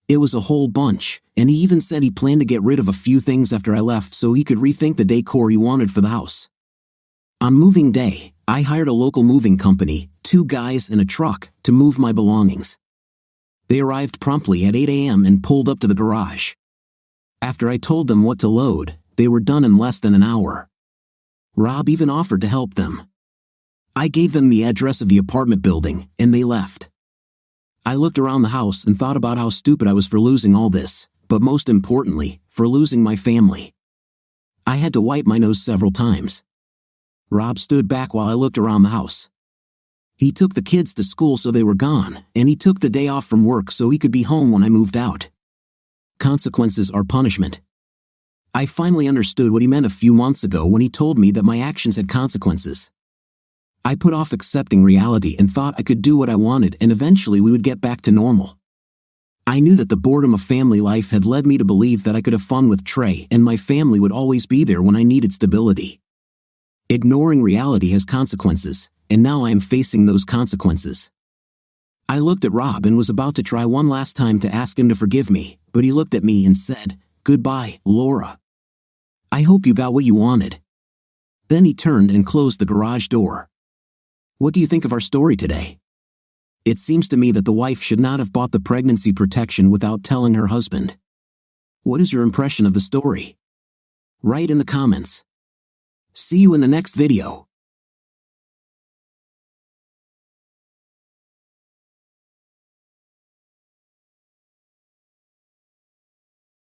B: It was a whole bunch, and he even said he planned to get rid of a few things after I left so he could rethink the decor he wanted for the house. On moving day, I hired a local moving company, 2 guys and a truck, to move my belongings. They arrived promptly at 8 a.m. and pulled up to the garage. After I told them what to load, they were done in less than an hour. Rob even offered to help them. I gave them the address of the apartment building, and they left. I looked around the house and thought about how stupid I was for losing all this, but most importantly, for losing my family. I had to wipe my nose several times. Rob stood back while I looked around the house. He took the kids to school so they were gone, and he took the day off from work so he could be home when I moved out. Consequences are punishment. I finally understood what he meant a few months ago when he told me that my actions had consequences. I put off accepting reality and thought I could do what I wanted and eventually we would get back to normal. I knew that the boredom of family life had led me to believe that I could have fun with Trey and my family would always be there when I needed stability. Ignoring reality has consequences, and now I am facing those consequences. I looked at Rob and was about to try one last time to ask him to forgive me, but he looked at me and said, "Goodbye, Laura. I hope you got what you wanted." Then he turned and closed the garage door. What do you think of our story today? It seems to me that the wife should not have bought the pregnancy protection without telling her husband. What is your impression of the story? Write in the comments. See you in the next video.